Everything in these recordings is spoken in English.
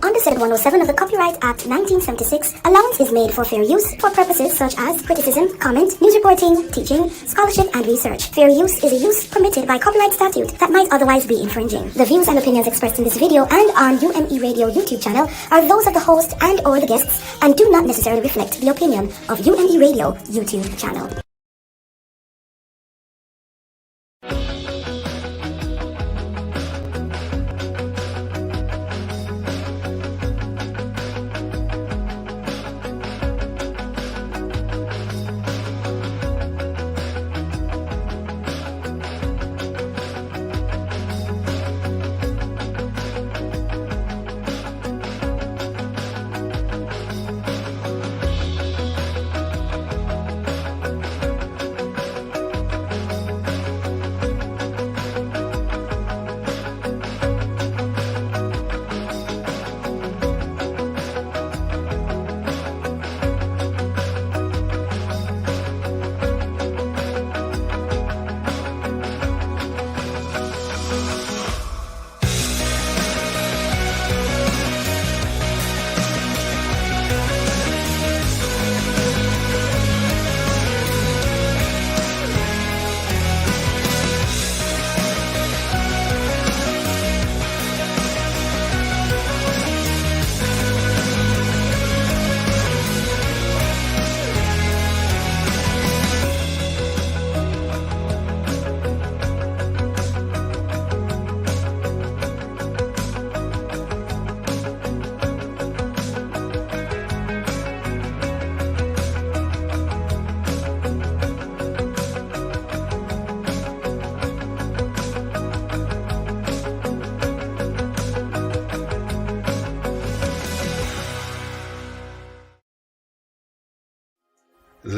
under Section 107 of the Copyright Act 1976, allowance is made for fair use for purposes such as criticism, comment, news reporting, teaching, scholarship, and research. Fair use is a use permitted by copyright statute that might otherwise be infringing. The views and opinions expressed in this video and on UME Radio YouTube channel are those of the host and or the guests and do not necessarily reflect the opinion of UME Radio YouTube channel.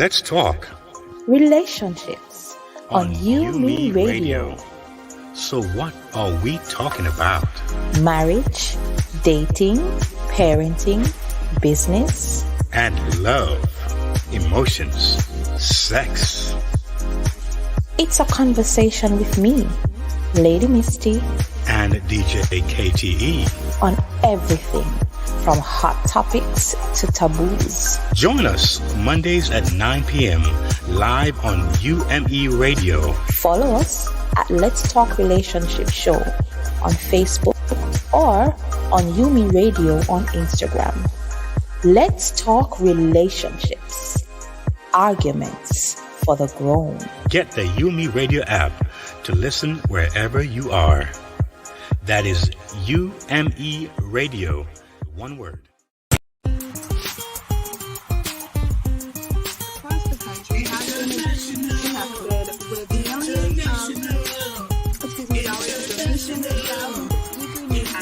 Let's talk relationships on UME Radio. So what are we talking about? Marriage, dating, parenting, business, And love, emotions, sex. It's a conversation with me, Lady Misty, And DJ KTE. on everything from hot topics to taboos. Join us Mondays at 9 p.m. live on UME Radio. Follow us at Let's Talk Relationship Show on Facebook or on UME Radio on Instagram. Let's talk relationships, arguments for the grown. Get the UME Radio app to listen wherever you are. That is UME Radio, one word. Across the country have been connected with millions of dollars donation weekly news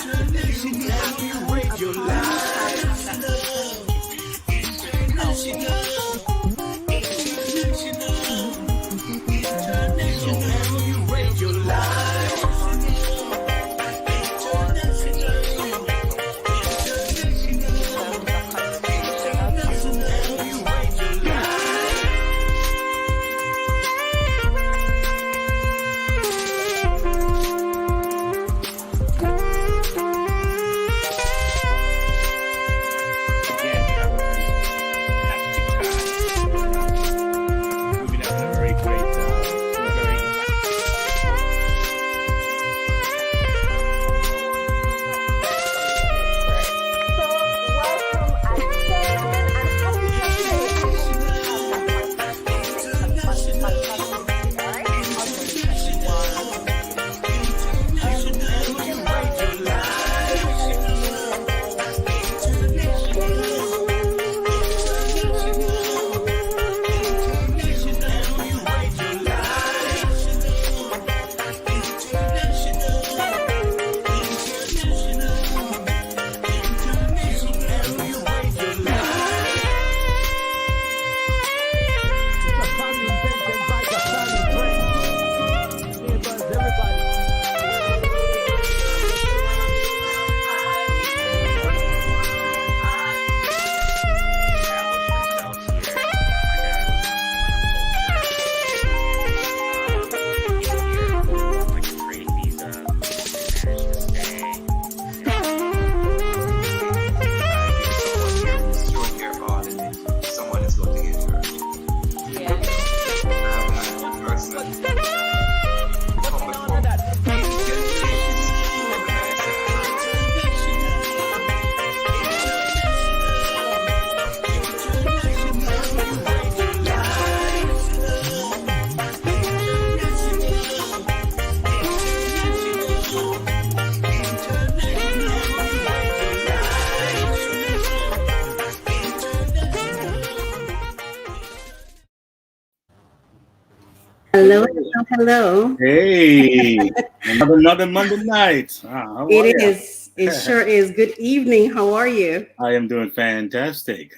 Hello, hello, hello. Hey, another Monday night. How are It you? is. It sure is. Good evening. How are you? I am doing fantastic.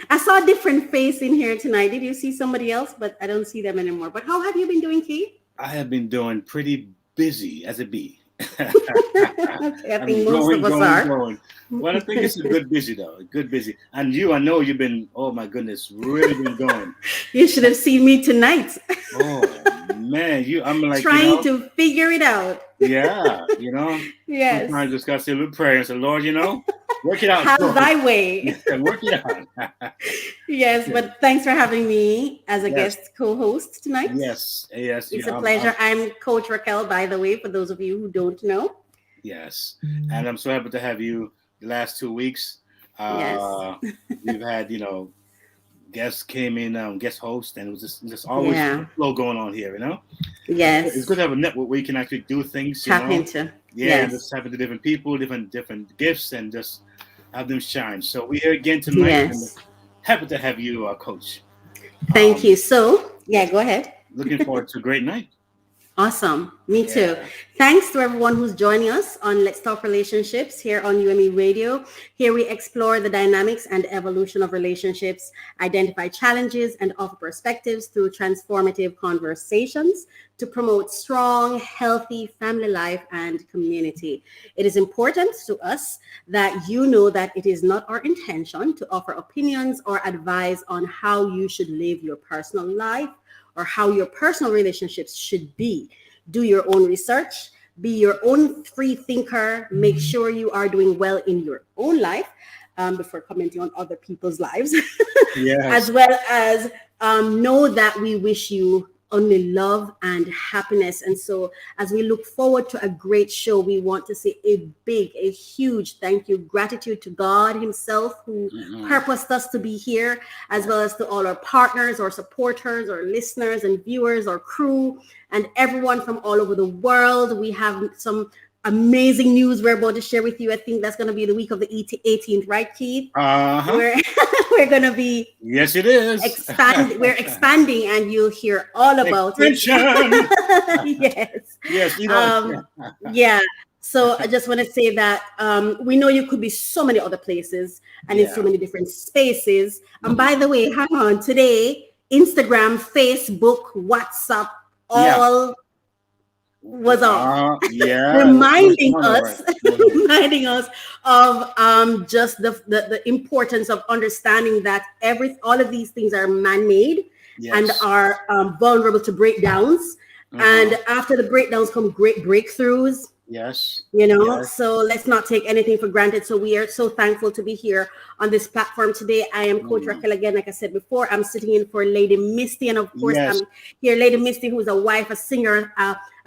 I saw a different face in here tonight. Did you see somebody else? But I don't see them anymore. But how have you been doing, Keith? I have been doing pretty busy as it be. Okay, I I'm think most of us are. going. Well, I think it's a good busy though. A good busy. And you, I know you've been, oh my goodness, really been going. You should have seen me tonight. Oh man, I'm like trying to figure it out. Yeah, Yes. Sometimes just gotta say a little prayer and say, Lord, work it out. Have thy way. Work it out. Yes, but thanks for having me as a guest co-host tonight. Yes. It's a pleasure. I'm Coach Raquel, by the way, for those of you who don't know. Yes, and I'm so happy to have you the last 2 weeks. Yes. We've had, guests came in, guest host, and it was just always a flow going on here, Yes. It's good to have a network where you can actually do things, Tap into. Yeah, and just having the different people, different gifts, and just have them shine. So we're here again tonight. Yes. And happy to have you, Coach. Thank you. So, go ahead. Looking forward to a great night. Awesome. Me too. Thanks to everyone who's joining us on Let's Talk Relationships here on UME Radio. Here we explore the dynamics and evolution of relationships, identify challenges, and offer perspectives through transformative conversations to promote strong, healthy family life and community. It is important to us that you know that it is not our intention to offer opinions or advice on how you should live your personal life or how your personal relationships should be. Do your own research, be your own free thinker, make sure you are doing well in your own life before commenting on other people's lives, as well as know that we wish you only love and happiness. And so as we look forward to a great show, we want to say a huge thank you, gratitude to God himself who purposed us to be here, as well as to all our partners or supporters or listeners and viewers or crew and everyone from all over the world. We have some amazing news we're about to share with you. I think that's going to be the week of the 18th, right, Keith? We're going to be yes, it is. We're expanding, and you'll hear all about it. Yes. So I just want to say that we know you could be so many other places and in so many different spaces. And by the way, hang on, today, Instagram, Facebook, WhatsApp, all was on reminding us of just the importance of understanding that all of these things are man-made and are vulnerable to breakdowns, and after the breakdowns come great breakthroughs. So let's not take anything for granted. So we are so thankful to be here on this platform today. I am Coach Raquel again. Like I said before, I'm sitting in for Lady Misty, and of course I'm here, Lady Misty, who is a wife, a singer,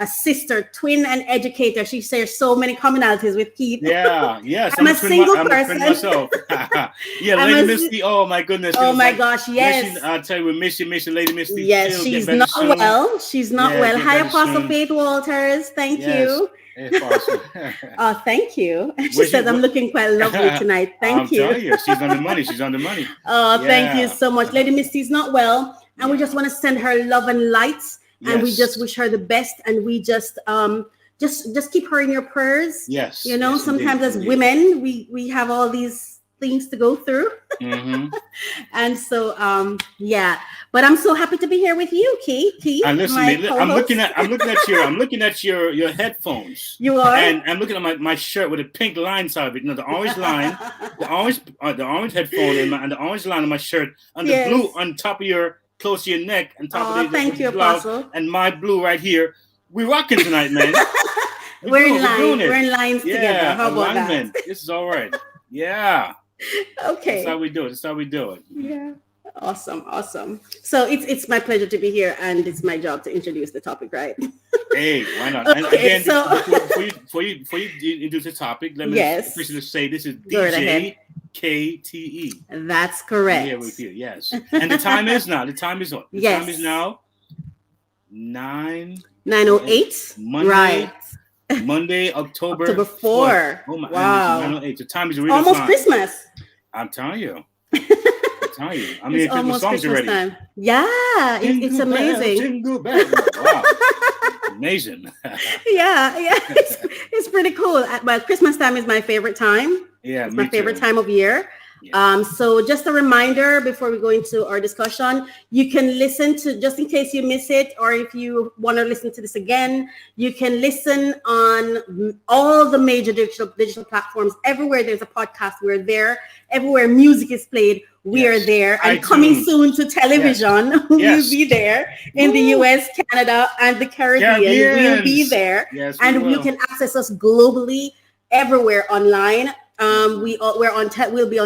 a sister, twin, and educator. She shares so many commonalities with Keith. I'm a single person. Lady Misty. Oh my goodness. Oh my gosh. Yes. I'll tell you, we miss you, Lady Misty. Yes, she's not well. She's not well. Hi, Apostle Faith Walters. Thank you. Oh, thank you. She says I'm looking quite lovely tonight. Thank you. I'm telling you, she's on the money. She's on the money. Oh, thank you so much. Lady Misty's not well, and we just want to send her love and light, and we just wish her the best, and we just keep her in your prayers. Sometimes as women, we have all these things to go through. And so but I'm so happy to be here with you, Keith. And listen, I'm looking at your headphones. You are? And I'm looking at my shirt with a pink line side of it. The orange line, the orange headphone and the orange line on my shirt, and the blue on top of your close to your neck, and top of the thank you, Apostle. And my blue right here. We're rocking tonight, man. We're in line. We're in lines together. How about that? This is all right. Yeah. Okay. That's how we do it. Yeah. Awesome. So it's my pleasure to be here, and it's my job to introduce the topic, right? Hey, why not? Okay, and again, so before you introduce the topic, let me officially say this is DJ KTE. That's correct. Here with you, yes. And the time is now. The time is what? The time is now 9:08. Monday. Right. Monday, October 4th. Oh my! Wow. 9:08. The time is really almost flying. Christmas. I'm telling you. tell you. I mean, it's almost songs Christmas already. time. Yeah, it's amazing. Jingle bells. Wow. Amazing. yeah, it's pretty cool. Well, Christmas time is my favorite time. Yeah, it's my favorite time of year. Yeah. So just a reminder before we go into our discussion, you can listen to, just in case you miss it, or if you want to listen to this again, you can listen on all the major digital platforms. Everywhere there's a podcast, we're there. Everywhere music is played, we are there. And coming soon to television, we'll be there in the US, Canada, and the Caribbean. We'll be there. Yes, and you can access us globally, everywhere online. We'll be on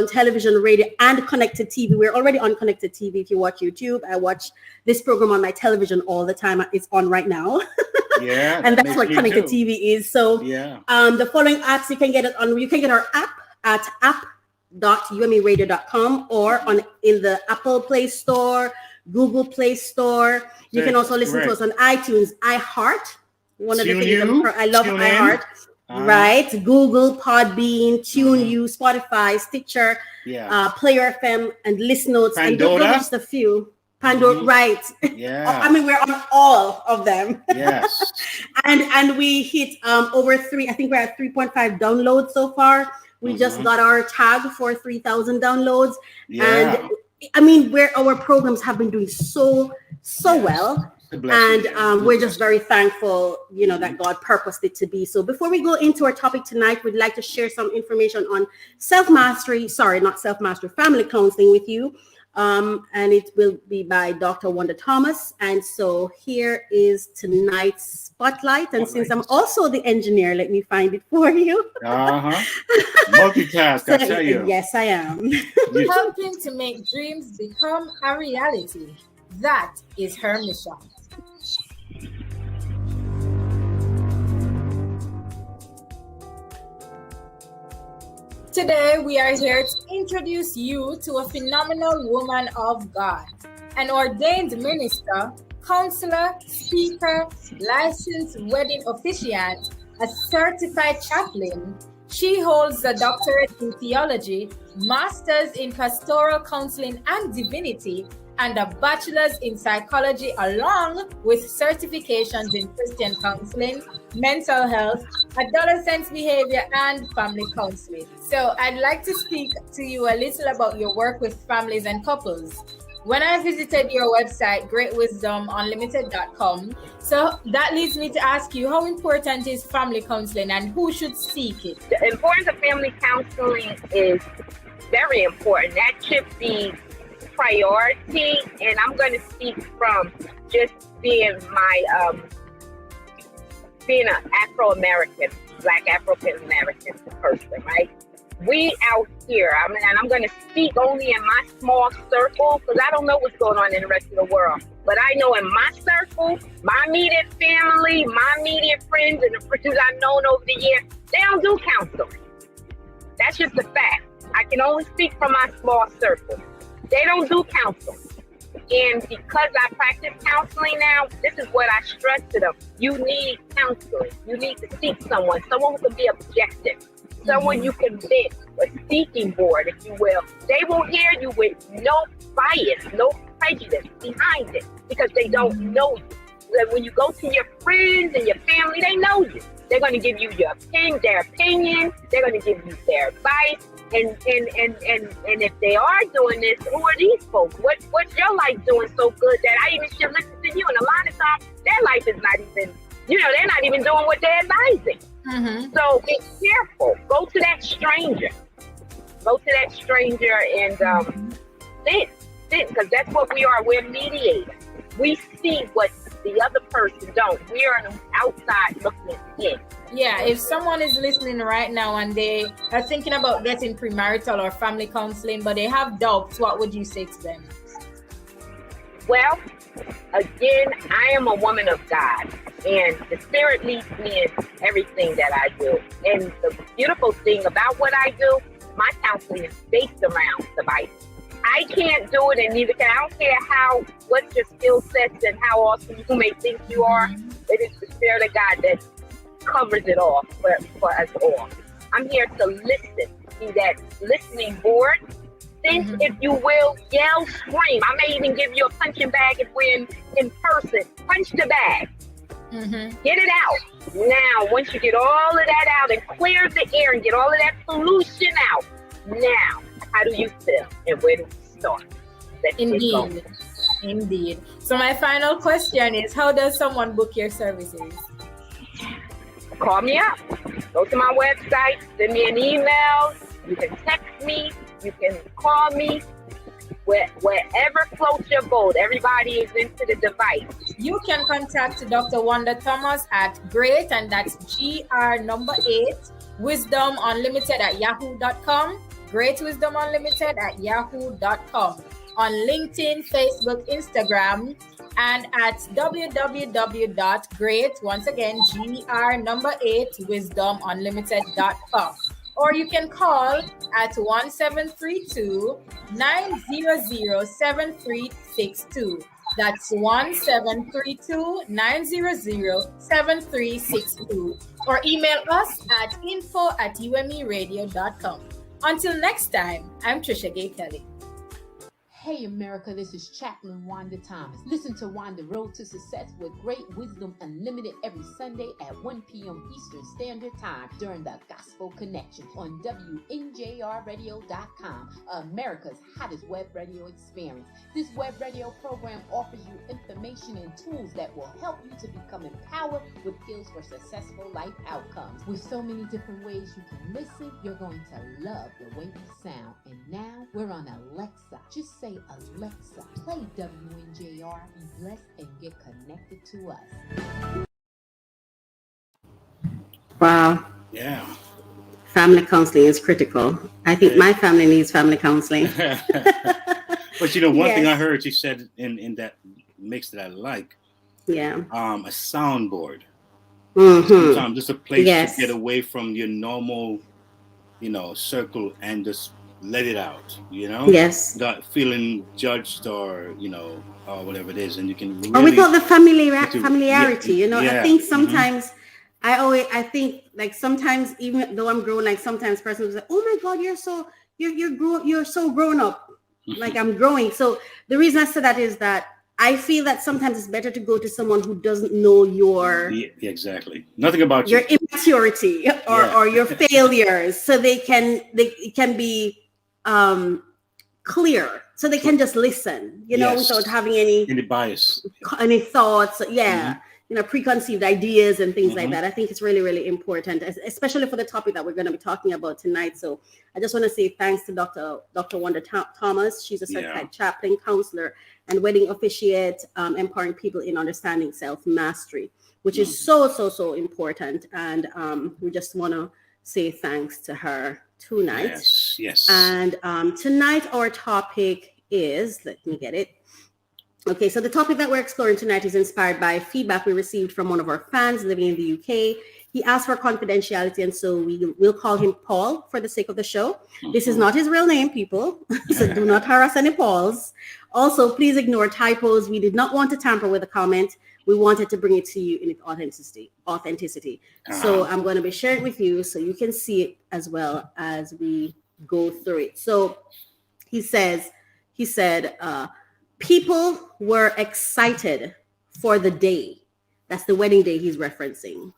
television, radio, and connected TV. We're already on connected TV. If you watch YouTube, I watch this program on my television all the time. It's on right now. Yeah, and that's what connected TV is. So the following apps you can get it on. You can get our app at app.umeradio.com or in the Apple Play Store, Google Play Store. You can also listen to us on iTunes, iHeart. One of the things I love iHeart. Right, Google, Podbean, TuneU, Spotify, Stitcher, Player FM, and List Notes, Pandora. And those are just a few. Pandora, right? Yeah. I mean, we're on all of them. Yes. and we hit over 3. I think we're at 3.5 downloads so far. We just got our tag for 3,000 downloads, and I mean, our programs have been doing so well. And we're just very thankful, that God purposed it to be. So before we go into our topic tonight, we'd like to share some information on family counseling with you. And it will be by Dr. Wanda Thomas. And so here is tonight's spotlight. And since I'm also the engineer, let me find it for you. Multitask, I tell you. Yes, I am. Helping to make dreams become a reality. That is her mission. Today, we are here to introduce you to a phenomenal woman of God, an ordained minister, counselor, speaker, licensed wedding officiant, a certified chaplain. She holds a doctorate in theology, master's in pastoral counseling and divinity, and a bachelor's in psychology, along with certifications in Christian counseling, mental health, adolescent behavior, and family counseling. So I'd like to speak to you a little about your work with families and couples. When I visited your website, greatwisdomunlimited.com, so that leads me to ask you, how important is family counseling and who should seek it? The importance of family counseling is very important. That should be priority, and I'm going to speak from just being being an Afro-American, Black African-American person, right? We out here, and I'm going to speak only in my small circle because I don't know what's going on in the rest of the world. But I know in my circle, my immediate family, my immediate friends, and the friends I've known over the years, they don't do counseling. That's just a fact. I can only speak from my small circle. They don't do counseling. And because I practice counseling now, this is what I stress to them. You need counseling. You need to seek someone who can be objective, someone you can vent, a speaking board, if you will. They will hear you with no bias, no prejudice behind it because they don't know you. When you go to your friends and your family, they know you. They're going to give you their opinion. They're going to give you their advice. And if they are doing this, who are these folks? What's your life doing so good that I even should listen to you? And a lot of times, their life is not even, they're not even doing what they're advising. So be careful. Go to that stranger. And sit, because that's what we are. We're mediators. We see what the other person don't. We are on the outside looking in. Yeah, if someone is listening right now and they are thinking about getting premarital or family counseling, but they have doubts, what would you say to them? Well, again, I am a woman of God, and the Spirit leads me in everything that I do. And the beautiful thing about what I do, my counseling is based around the Bible. I can't do it, and neither can I. Don't care what your skill sets and how awesome you may think you are. It is the Spirit of God that covers it all for us all. I'm here to listen, be that listening board, Think, if you will, yell, scream. I may even give you a punching bag if we're in person. Punch the bag. Get it out. Now, once you get all of that out and clear the air and get all of that pollution out, now, how do you feel? And where do we start? Indeed. So my final question is, how does someone book your services? Call me up. Go to my website. Send me an email. You can text me. You can call me. Wherever floats your boat. Everybody is into the device. You can contact Dr. Wanda Thomas at GREAT, and that's GR8 Wisdom Unlimited at yahoo.com. Great Wisdom Unlimited at yahoo.com. On LinkedIn, Facebook, Instagram, and at www.great, once again, GR8 Wisdom Unlimited.com. Or you can call at 1732-900-7362. That's 1732-900-7362. Or email us at info@umeradio.com. Until next time, I'm Trisha Gay Kelly. Hey America, this is Chaplain Wanda Thomas. Listen to Wanda Road to Success with Great Wisdom Unlimited every Sunday at 1 p.m. Eastern Standard Time during the Gospel Connection on WNJRradio.com, America's hottest web radio experience. This web radio program offers you information and tools that will help you to become empowered with skills for successful life outcomes. With so many different ways you can listen, you're going to love the way we sound. And now we're on Alexa. Just say, Alexa, play WNJR, be blessed, and get connected to us. Wow. Yeah. Family counseling is critical. I think my family needs family counseling. But you know, one thing I heard you said in that mix that I like, a soundboard. Sometimes just a place to get away from your normal, circle and just let it out, not feeling judged or whatever it is, and you can really, we call the familiarity. I think sometimes I think like sometimes, even though I'm grown, like sometimes persons will say, oh my God, you're so grown up. Like I'm growing. So the reason I said that is that I feel that sometimes it's better to go to someone who doesn't know your nothing about your immaturity or your failures, so it can be clear, so they can just listen, without having any bias, any thoughts, preconceived ideas and things like that. I think it's really, really important, especially for the topic that we're going to be talking about tonight. So I just want to say thanks to Dr. Wanda Thomas. She's a certified chaplain, counselor, and wedding officiate, empowering people in understanding self-mastery, which is so important. And we just want to say thanks to her tonight. Yes. And tonight our topic is, let me get it. Okay, so the topic that we're exploring tonight is inspired by feedback we received from one of our fans living in the UK. He asked for confidentiality, and so we will call him Paul for the sake of the show. This is not his real name, people, so do not harass any Pauls. Also, please ignore typos. We did not want to tamper with the comment. We wanted to bring it to you in its authenticity. So I'm going to be sharing it with you so you can see it as well as we go through it. So he said, people were excited for the day. That's the wedding day he's referencing.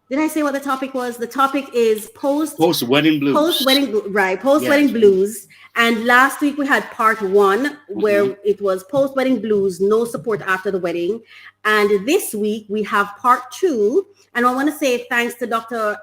Did I say what the topic was? The topic is post-wedding blues. Post-wedding blues. And last week we had part 1 where it was post-wedding blues, no support after the wedding. And this week we have part 2. And I want to say thanks to Dr.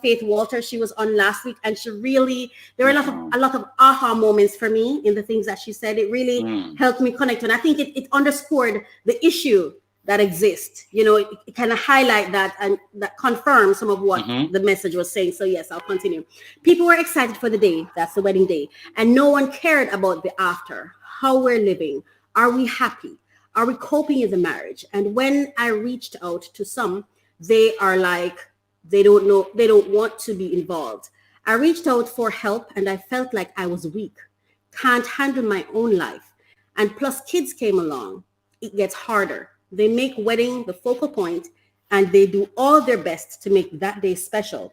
Faith Walter. She was on last week, and there were a lot of aha moments for me in the things that she said. It really helped me connect. And I think it underscored the issue that exists. It kind of highlight that, and that confirms some of what the message was saying. So yes, I'll continue. People were excited for the day. That's the wedding day. And no one cared about the after, how we're living. Are we happy? Are we coping in the marriage? And when I reached out to some, they are like, they don't know, they don't want to be involved. I reached out for help, and I felt like I was weak, can't handle my own life. And plus kids came along. It gets harder. They make wedding the focal point, and they do all their best to make that day special.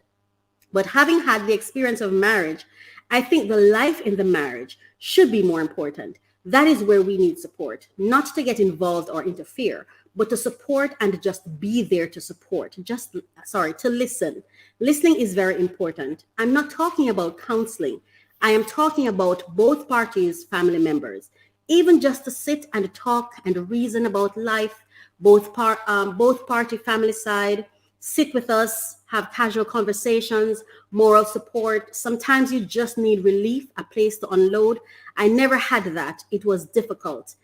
But having had the experience of marriage I think the life in the marriage should be more important. That is where we need support, not to get involved or interfere, but to support and just be there to support. To listen. Listening is very important. I'm not talking about counseling. I am talking about both parties' family members. Even just to sit and talk and reason about life, both party family side, sit with us, have casual conversations, moral support. Sometimes you just need relief, a place to unload. I never had that. It was difficult.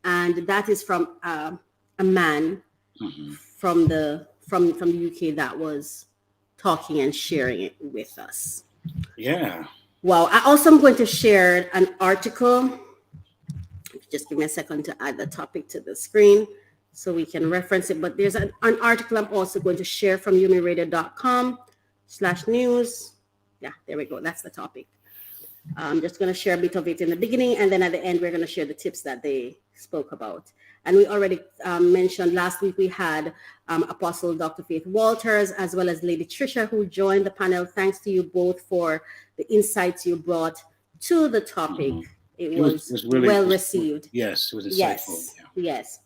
And that is from a man from the UK that was talking and sharing it with us. Yeah. Wow. I also am going to share an article. Just give me a second to add the topic to the screen so we can reference it. But there's an article I'm also going to share from umiradio.com/news. Yeah, there we go. That's the topic. I'm just going to share a bit of it in the beginning, and then at the end, we're going to share the tips that they spoke about. And we already mentioned last week we had Apostle Dr. Faith Walters, as well as Lady Trisha, who joined the panel. Thanks to you both for the insights you brought to the topic. It was really well received. Yes, it was insightful. Yes.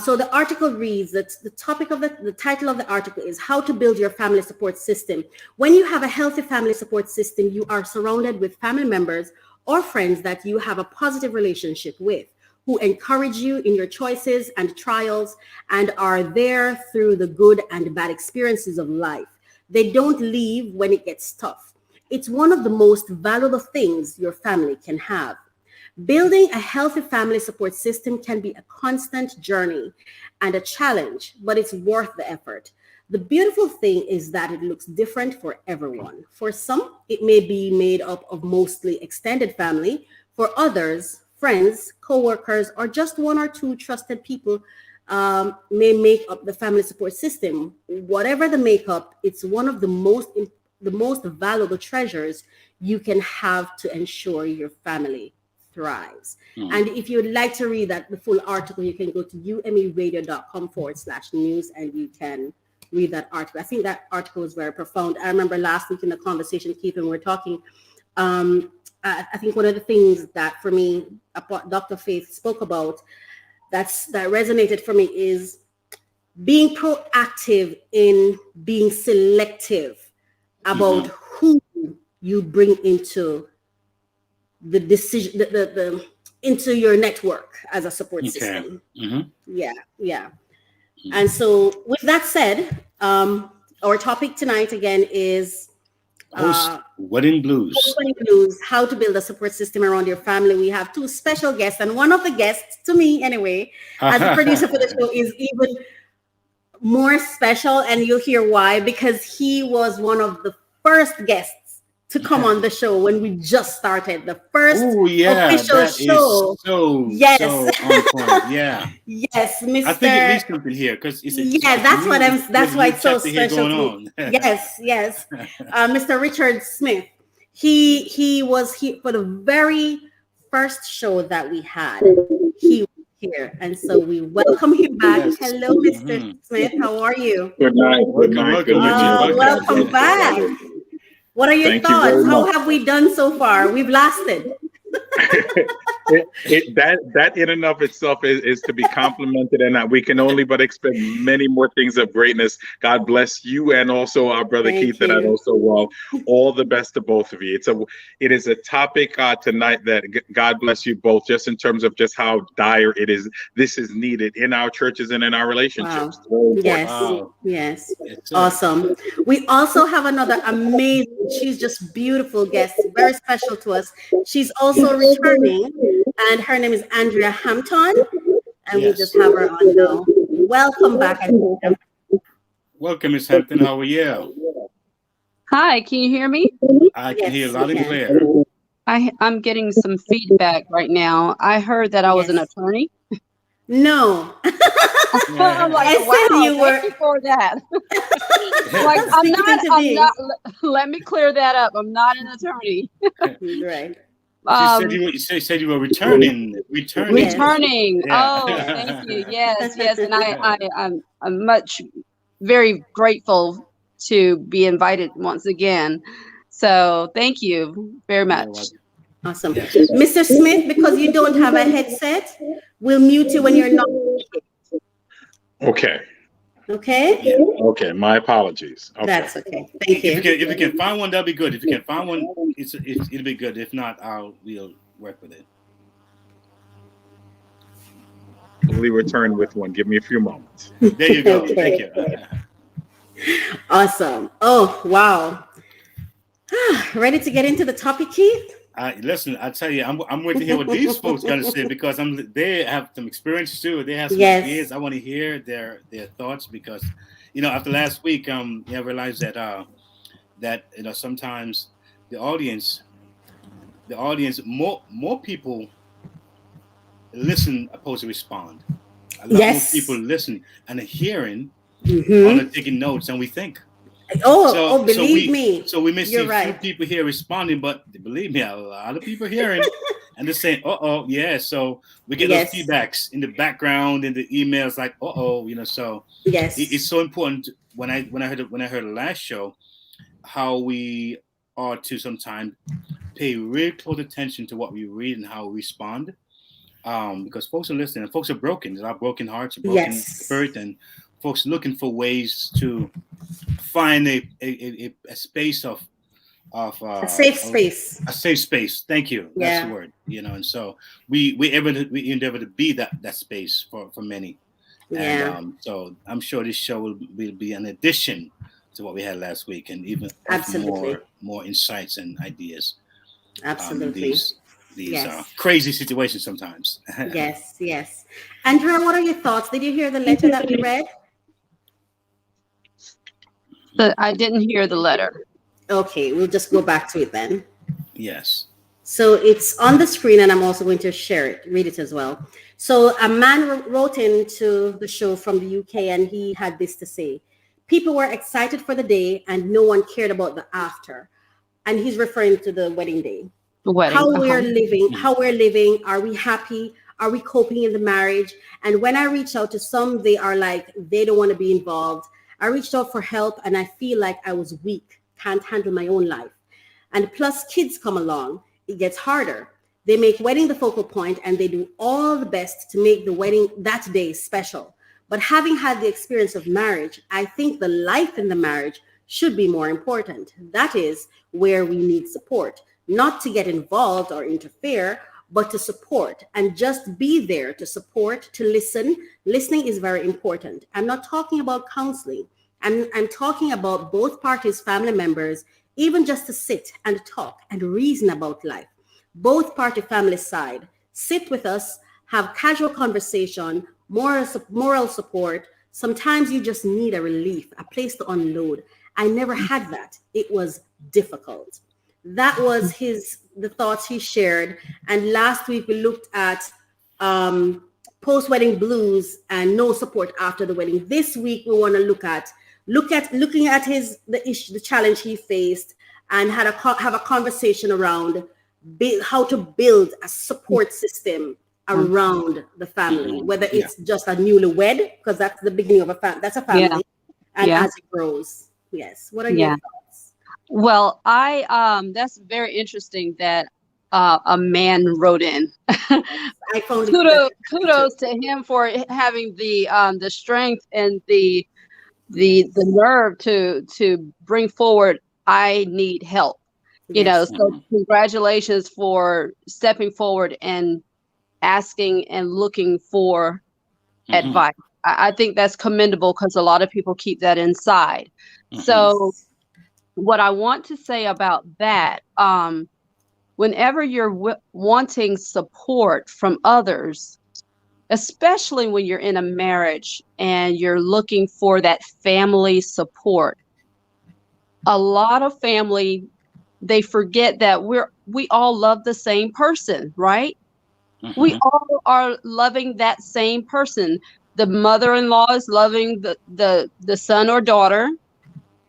So the article reads that the title of the article is How to Build Your Family Support System. When you have a healthy family support system, you are surrounded with family members or friends that you have a positive relationship with, who encourage you in your choices and trials and are there through the good and bad experiences of life. They don't leave when it gets tough. It's one of the most valuable things your family can have. Building a healthy family support system can be a constant journey and a challenge, but it's worth the effort. The beautiful thing is that it looks different for everyone. For some, it may be made up of mostly extended family. For others, friends, co-workers, or just one or two trusted people may make up the family support system. Whatever the makeup, it's one of the most valuable treasures you can have to ensure your family thrives. And if you'd like to read the full article, you can go to umeradio.com/news and you can read that article. I think that article was very profound. I remember last week in the conversation, Keith, when we were talking, I think one of the things that for me, Dr. Faith spoke about that resonated for me is being proactive in being selective about who you bring into the decision, the into your network as a support system. Yeah. And so with that said, our topic tonight again is Wedding Blues. How to build a support system around your family. We have two special guests, and one of the guests, to me anyway, as a producer for the show, is even more special, and you'll hear why, because he was one of the first guests to come on the show when we just started the first official show. So on point. Yeah. Yes, Mr. I think at least something here because that's why it's so special to me. Yes. Mr. Richard Smith. He was here for the very first show that we had. He was here, and so we welcome him back. Yes. Hello, Mr. Smith. How are you? Good night. Welcome back. What are your thoughts? How have we done so far? We've lasted. That in and of itself is to be complimented, and we can only but expect many more things of greatness. God bless you, and also our brother Keith, and also all the best to both of you. It is a topic tonight that God bless you both, just in terms of just how dire it is. This is needed in our churches and in our relationships. Wow. Yes. Awesome. We also have another amazing, she's just beautiful guest, very special to us. She's also returning, and her name is Andrea Hampton, and we just have her on now. Welcome back. Welcome, Ms. Hampton. How are you? Hi, can you hear me? I can hear loud and clear. I'm getting some feedback right now. I heard that I was an attorney. No. I'm like, wow, thank you for that. Like, I'm not, let me clear that up. I'm not an attorney. Right. You said you were returning. Returning. Yeah. Oh, thank you. Yes. And I'm very grateful to be invited once again. So thank you very much. Awesome. Mr. Smith, because you don't have a headset, we'll mute you when you're not. Okay. Okay. Okay. My apologies. Okay. That's okay. Thank you. If you can find one, that'll be good. If you can find one, it'll be good. If not, we'll work with it. We'll return with one. Give me a few moments. There you go. Okay. Thank you. Awesome. Oh, wow. Ready to get into the topic, Keith? Listen, I tell you, I'm waiting to hear what these folks gonna say, because they have some experience too. They have some ideas. I want to hear their thoughts, because after last week, I realized that sometimes the audience more people listen opposed to respond. A lot more people listen and are hearing, or taking notes, and we think. Believe me. So we may see a few people here responding, but believe me, a lot of people hearing and they're saying, yeah. So we get those feedbacks in the background, in the emails, like, So it's so important. When I heard the last show, how we are to sometimes pay real close attention to what we read and how we respond, because folks are listening, and folks are broken. There's a lot of broken hearts, broken spirit, and folks looking for ways to find a space of a safe space. A safe space. Thank you. That's the word. And so we endeavor to be that space for many. Yeah. And so I'm sure this show will be an addition to what we had last week, and even more insights and ideas. Absolutely. These crazy situations sometimes. Yes. And Pearl, what are your thoughts? Did you hear the letter that we read? I didn't hear the letter. Okay, we'll just go back to it then. Yes. So it's on the screen, and I'm also going to read it as well. So a man wrote into the show from the UK, and he had this to say: people were excited for the day, and no one cared about the after. And he's referring to the wedding day. The wedding. How we're living. Are we happy? Are we coping in the marriage? And when I reach out to some, they are like, they don't want to be involved. I reached out for help, and I feel like I was weak, can't handle my own life. And plus kids come along, it gets harder. They make wedding the focal point, and they do all the best to make the wedding that day special. But having had the experience of marriage, I think the life in the marriage should be more important. That is where we need support, not to get involved or interfere, but to support and just be there to support, to listen. Listening is very important. I'm not talking about counseling. I'm talking about both parties, family members, even just to sit and talk and reason about life. Both party family side, sit with us, have casual conversation, moral support. Sometimes you just need a relief, a place to unload. I never had that. It was difficult. That was the thoughts he shared. And last week we looked at post-wedding blues and no support after the wedding. This week we want to looking at the challenge he faced, and have a conversation around how to build a support system around the family, whether it's just a newlywed, because that's the beginning of that's a family, and as it grows. Yes. What are your thoughts? Well, that's very interesting that a man wrote in. I found kudos to him for having the strength and the nerve to bring forward, I need help. So congratulations for stepping forward and asking and looking for advice. I think that's commendable, because a lot of people keep that inside. So what I want to say about that, whenever you're wanting support from others, especially when you're in a marriage and you're looking for that family support, a lot of family, they forget that we all love the same person, right? We all are loving that same person. The mother-in-law is loving the son or daughter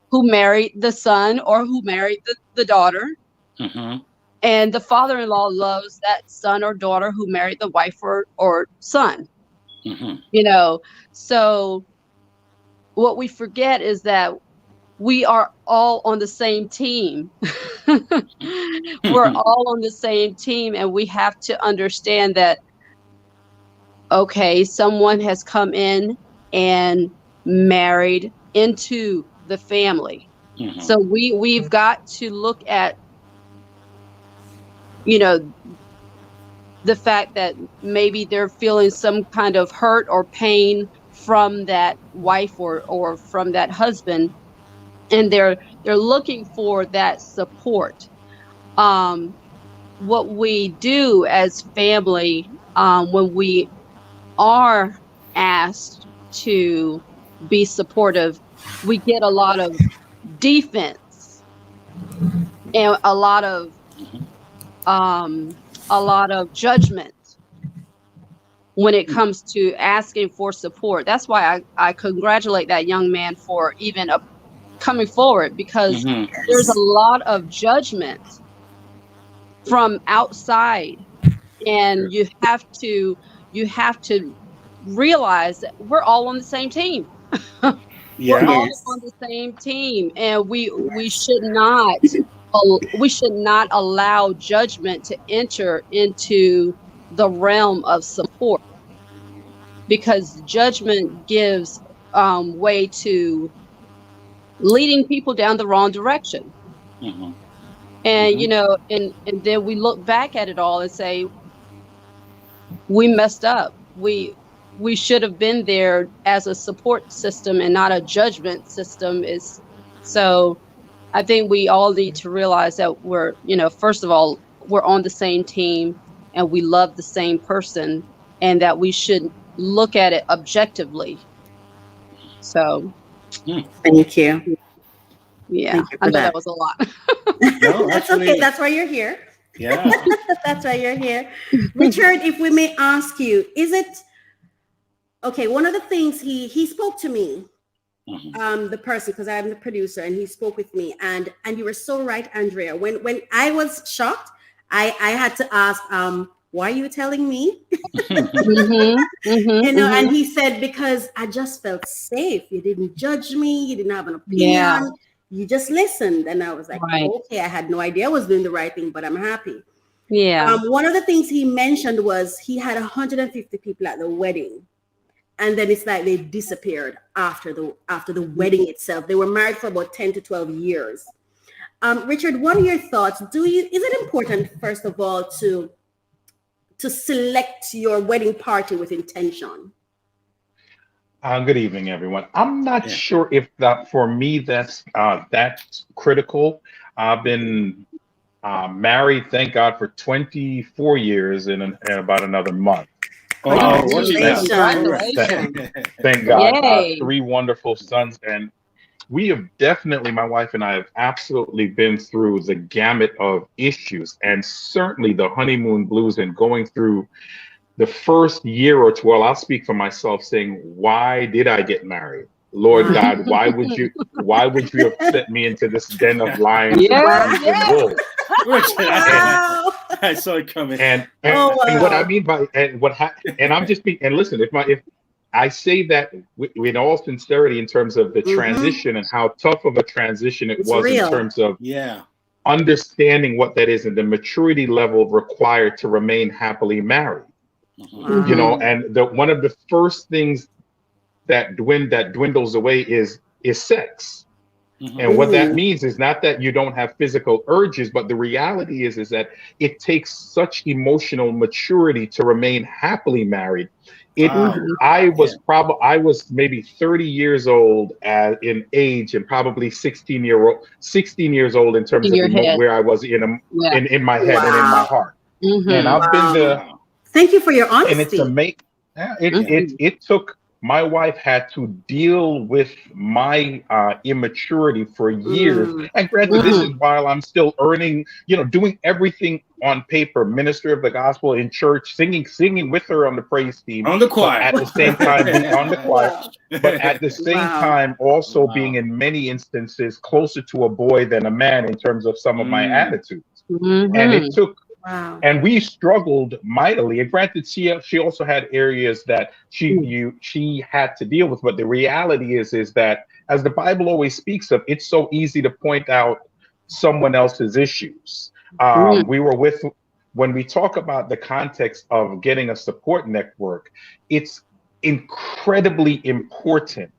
who married the son or who married the daughter. And the father-in-law loves that son or daughter who married the wife or son. So what we forget is that we are all on the same team. We're all on the same team, and we have to understand that, okay, someone has come in and married into the family. So we've got to look at, you know, the fact that maybe they're feeling some kind of hurt or pain from that wife or from that husband, and they're looking for that support. What we do as family, when we are asked to be supportive, we get a lot of defense and a lot of judgment when it comes to asking for support. That's why I congratulate that young man for even coming forward, because there's a lot of judgment from outside, and you have to realize that we're all on the same team. We're all on the same team, and we should not allow judgment to enter into the realm of support, because judgment gives way to leading people down the wrong direction. And you know, and then we look back at it all and say, we messed up. We should have been there as a support system and not a judgment system. So I think we all need to realize that we're, you know, first of all, we're on the same team and we love the same person, and that we should look at it objectively. So thank you. Yeah, I know that was a lot. No, that's okay. That's why you're here. Yeah. That's why you're here. Richard, if we may ask you, is it okay? One of the things he spoke to me, the person, because I'm the producer, and he spoke with me, and you were so right, Andrea. When I was shocked, I had to ask, why are you telling me? You know, and he said, because I just felt safe. You didn't judge me. You didn't have an opinion. Yeah. You just listened. And I was like, okay, I had no idea I was doing the right thing, but I'm happy. Yeah. One of the things he mentioned was he had 150 people at the wedding. And then it's like they disappeared after the wedding itself. They were married for about 10 to 12 years. Richard, what are your thoughts? Is it important, first of all, to select your wedding party with intention? Good evening, everyone. I'm not sure if that, for me, that's critical. I've been married, thank God, for 24 years in about another month. Congratulations. Thank God. 3 wonderful sons. And we have definitely, my wife and I have absolutely been through the gamut of issues, and certainly the honeymoon blues, and going through the first year or two. Well, I'll speak for myself, saying, why did I get married? Lord God, why would you have sent me into this den of lions and wolves? I saw it coming. And what I mean by and I'm just being, and listen, if I say that with all sincerity in terms of the transition and how tough of a transition it was real. In terms of understanding what that is and the maturity level required to remain happily married. You know, and one of the first things that dwindles away is sex. And what that means is not that you don't have physical urges, but the reality is that it takes such emotional maturity to remain happily married. I was maybe 30 years old in age, and probably 16 years old in terms of where I was in my head and in my heart. And I've been there. Thank you for your honesty. And it's amazing. It took, my wife had to deal with my immaturity for years. And granted, this is while I'm still earning, doing everything on paper, minister of the gospel in church, singing with her on the praise team. On the choir. At the same time, on the choir. But at the same time, also being in many instances closer to a boy than a man in terms of some of my attitudes. And it took And we struggled mightily. And granted, she also had areas that she had to deal with. But the reality is that, as the Bible always speaks of, it's so easy to point out someone else's issues. When we talk about the context of getting a support network, it's incredibly important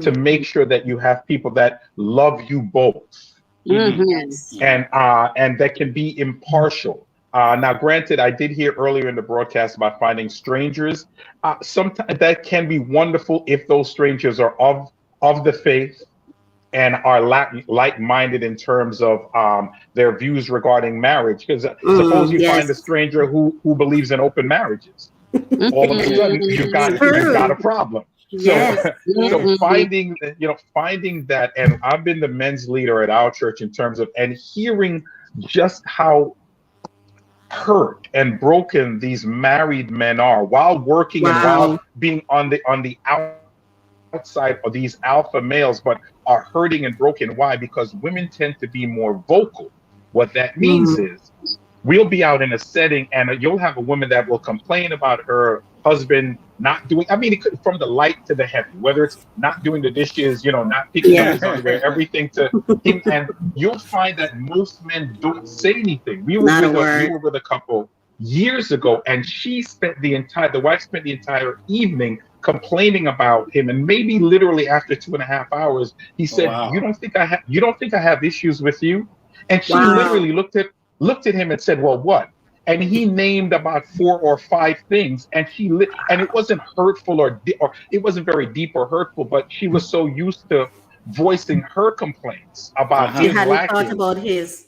to make sure that you have people that love you both, and that can be impartial. Now, granted, I did hear earlier in the broadcast about finding strangers. Sometimes that can be wonderful if those strangers are of the faith and are like-minded in terms of their views regarding marriage. Because suppose you find a stranger who believes in open marriages, all of a sudden you've got a problem. So finding that, and I've been the men's leader at our church in terms of, and hearing just how hurt and broken these married men are while working and while being on the outside of these alpha males, but are hurting and broken. Why? Because women tend to be more vocal. What that means is we'll be out in a setting and you'll have a woman that will complain about her husband not doing, it could, from the light to the heavy, whether it's not doing the dishes, not picking up his underwear, everything to him. And you'll find that most men don't say anything. We were with a couple years ago, and the wife spent the entire evening complaining about him. And maybe literally after 2.5 hours, he said, you don't think I have issues with you? And she literally looked at him and said, well, what? And he named about 4 or 5 things, and and it wasn't hurtful or it wasn't very deep or hurtful, but she was so used to voicing her complaints about his lacking. Thought about his.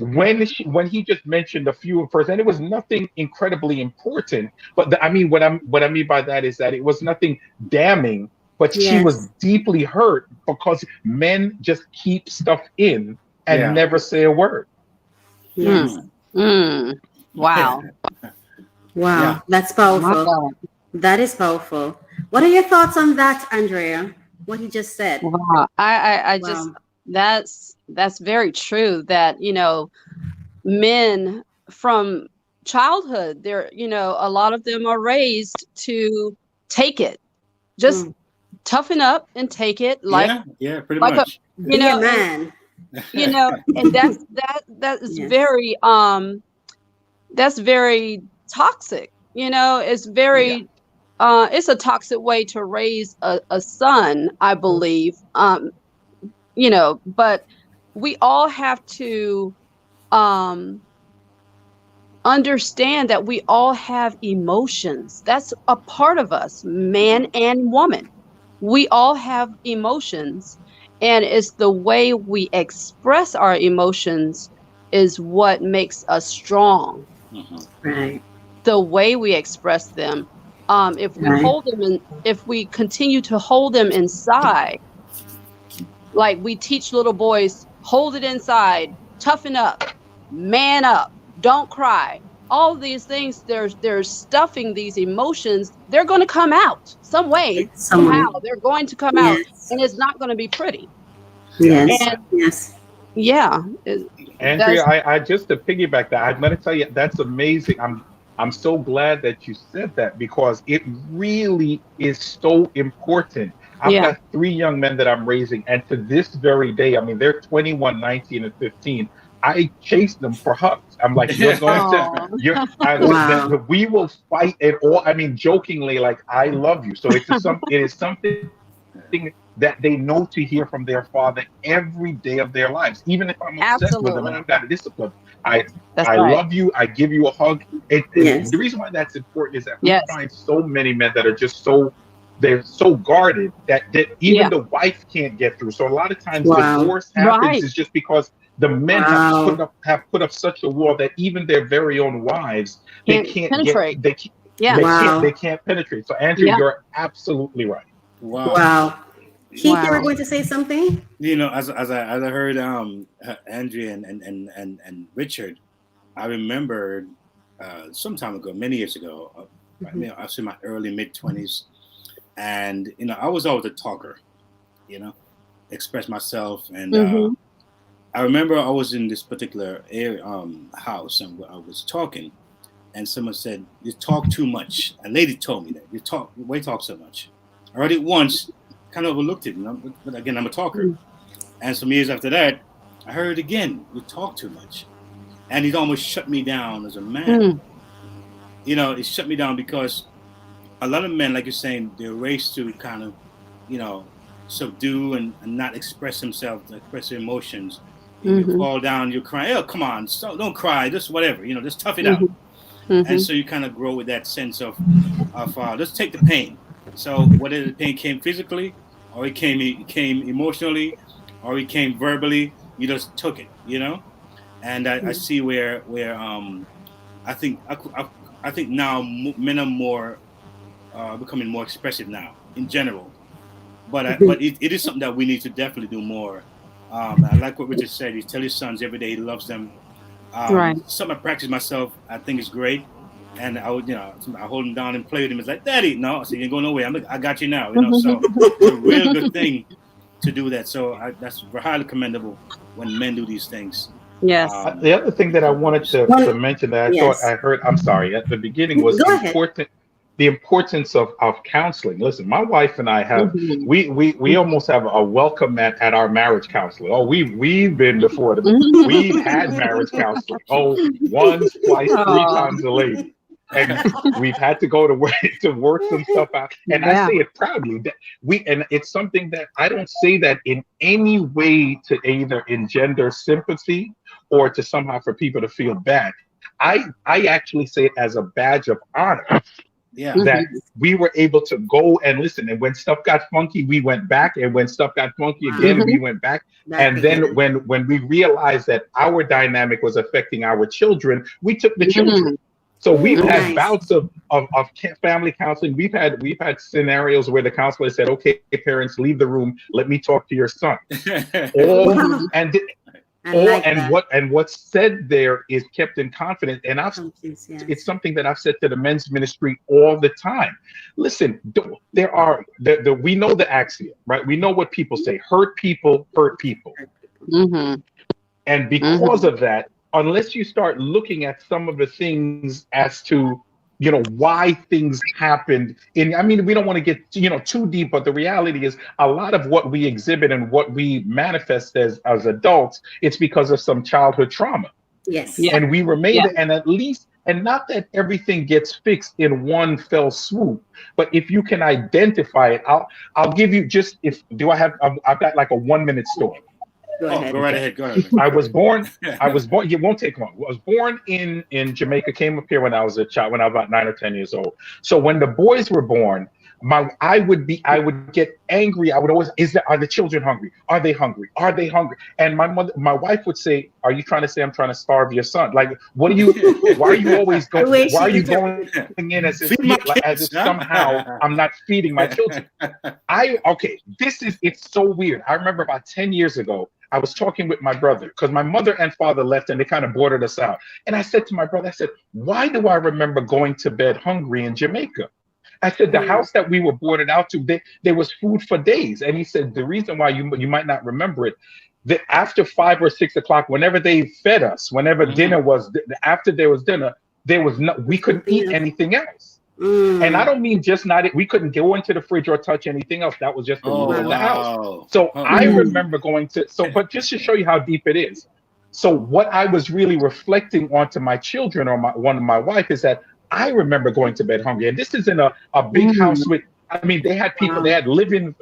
When he just mentioned a few of hers, and it was nothing incredibly important, but what I mean by that is that it was nothing damning, but she was deeply hurt because men just keep stuff in and never say a word. Wow. Wow. That's powerful. That is powerful. What are your thoughts on that, Andrea? What he just said? Wow. I just, that's very true that, men from childhood, they're, a lot of them are raised to take it, just toughen up and take it. Pretty much. Man. And that is very, that's very toxic. It's very, it's a toxic way to raise a son, I believe. But we all have to understand that we all have emotions. That's a part of us, man and woman. We all have emotions, and it's the way we express our emotions is what makes us strong. Right. The way we express them. If we hold them if we continue to hold them inside, like we teach little boys, hold it inside, toughen up, man up, don't cry. All these things, they're stuffing these emotions. They're going to come out some way, somehow. They're going to come out, and it's not going to be pretty. Yeah. Andrea, I just to piggyback that, I'm going to tell you, that's amazing. I'm so glad that you said that, because it really is so important. I've got 3 young men that I'm raising, and to this very day, they're 21, 19, and 15. I chase them for hugs. I'm like, you're going to, we will fight it all. Jokingly, like, I love you. So it is something that they know to hear from their father every day of their lives. Even if I'm upset with them and I've got to discipline, I love you. I give you a hug. The reason why that's important is that we find so many men that are just they're so guarded that even the wife can't get through. So a lot of times divorce happens is just because the men have put up such a wall that even their very own wives they can't penetrate. They can't penetrate. So Andrew, you're absolutely right. Wow. Keith, you were going to say something? As I heard Andrea and Richard, I remembered some time ago, many years ago, I was in my early mid-20s, and I was always a talker, express myself, and I remember I was in this particular area, house, and I was talking, and someone said, "You talk too much." A lady told me that why you talk so much. I heard it once, kind of overlooked it, but again, I'm a talker. And some years after that, I heard it again. You talk too much, and it almost shut me down as a man. It shut me down because a lot of men, like you're saying, they're raised to kind of, subdue and not express themselves, express their emotions. You fall down, you cry. Oh, come on, don't cry. Just whatever, just tough it out. And so you kind of grow with that sense of let's take the pain. So whether the pain came physically, or it came emotionally, or it came verbally, you just took it, And I see where I think now men are more becoming more expressive now in general, but it is something that we need to definitely do more. I like what Richard said. He tell his sons every day he loves them. Right. Something I practice myself, I think is great. And I would, I hold him down and play with him. It's like, Daddy, no, I said, you ain't going nowhere. I got you now, So it's a real good thing to do that. So that's highly commendable when men do these things. Yes. The other thing that I wanted to mention that I thought I heard, I'm sorry, at the beginning was the importance of counseling. Listen, my wife and I have we almost have a welcome at our marriage counselor. Oh, we've been before we've had marriage counseling. Oh, once, twice, 3 times a lady. And we've had to go to work some stuff out. And I say it proudly that and it's something that I don't say that in any way to either engender sympathy or to somehow for people to feel bad. I actually say it as a badge of honor. That we were able to go and listen, and when stuff got funky, we went back, and when stuff got funky again, we went back. And then when we realized that our dynamic was affecting our children, we took the children. So we've had bouts of family counseling. We've had scenarios where the counselor said, "Okay, parents, leave the room. Let me talk to your son." What's said there is kept in confidence, and it's something that I've said to the men's ministry all the time. Listen, we know the axiom, right? We know what people say: hurt people hurt people. And because of that, unless you start looking at some of the things as to why things happened we don't want to get too deep, but the reality is a lot of what we exhibit and what we manifest as adults, it's because of some childhood trauma. And we remain and at least, and not that everything gets fixed in one fell swoop, but if you can identify it, I'll give you I've got like a 1-minute story. Go right ahead. I was born, it won't take long. I was born in Jamaica, came up here when I was a child, when I was about 9 or 10 years old. So when the boys were born, I would get angry. I would always, are the children hungry? Are they hungry? Are they hungry? And my wife would say, "Are you trying to say I'm trying to starve your son? Like, why are you always going, why are you going in as if somehow I'm not feeding my children?" It's so weird. I remember about 10 years ago, I was talking with my brother because my mother and father left and they kind of boarded us out. And I said to my brother, "Why do I remember going to bed hungry in Jamaica?" I said, "The house that we were boarded out to, there was food for days." And he said, "The reason why you might not remember it, that after 5 or 6 o'clock, whenever they fed us, whenever dinner was, after there was dinner, we couldn't eat anything else." And I don't mean just we couldn't go into the fridge or touch anything else. That was just the rule of the house. So I remember but just to show you how deep it is. So what I was really reflecting onto my children or my wife is that I remember going to bed hungry. And this is in a big house with, they had people, they had living,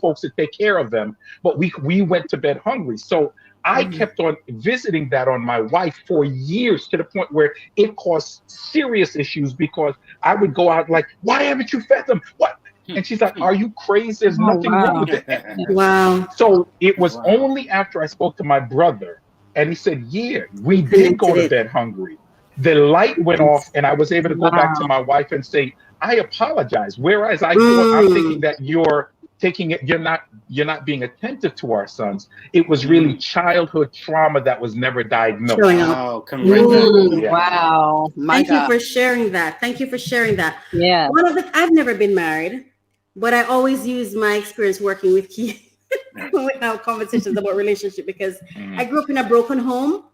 folks that take care of them, but we went to bed hungry. So I kept on visiting that on my wife for years, to the point where it caused serious issues, because I would go out like, "Why haven't you fed them? What?" And she's like, "Are you crazy? There's nothing wrong with it." Wow. So it was only after I spoke to my brother and he said, "Yeah, we did go to bed hungry." The light went off and I was able to go back to my wife and say, "I apologize." Whereas I'm thinking that you're taking it, you're not being attentive to our sons. It was really childhood trauma that was never diagnosed. Wow. Coming right back. Wow. Thank you for sharing that. Yeah. I've never been married, but I always use my experience working with kids. when we have conversations about relationship, because I grew up in a broken home.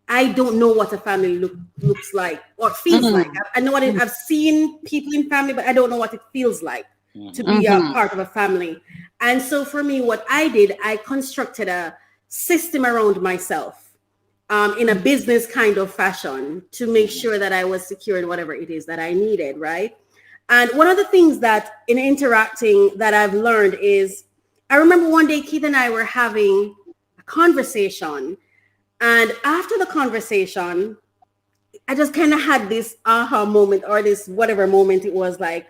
I don't know what a family looks like or feels like. I know what I've seen people in family, but I don't know what it feels like to be a part of a family. And so for me, what I did, I constructed a system around myself in a business kind of fashion to make sure that I was secure in whatever it is that I needed, right? And one of the things that in interacting that I've learned is, I remember one day Keith and I were having a conversation, and after the conversation, I just kind of had this aha moment, or this whatever moment it was, like,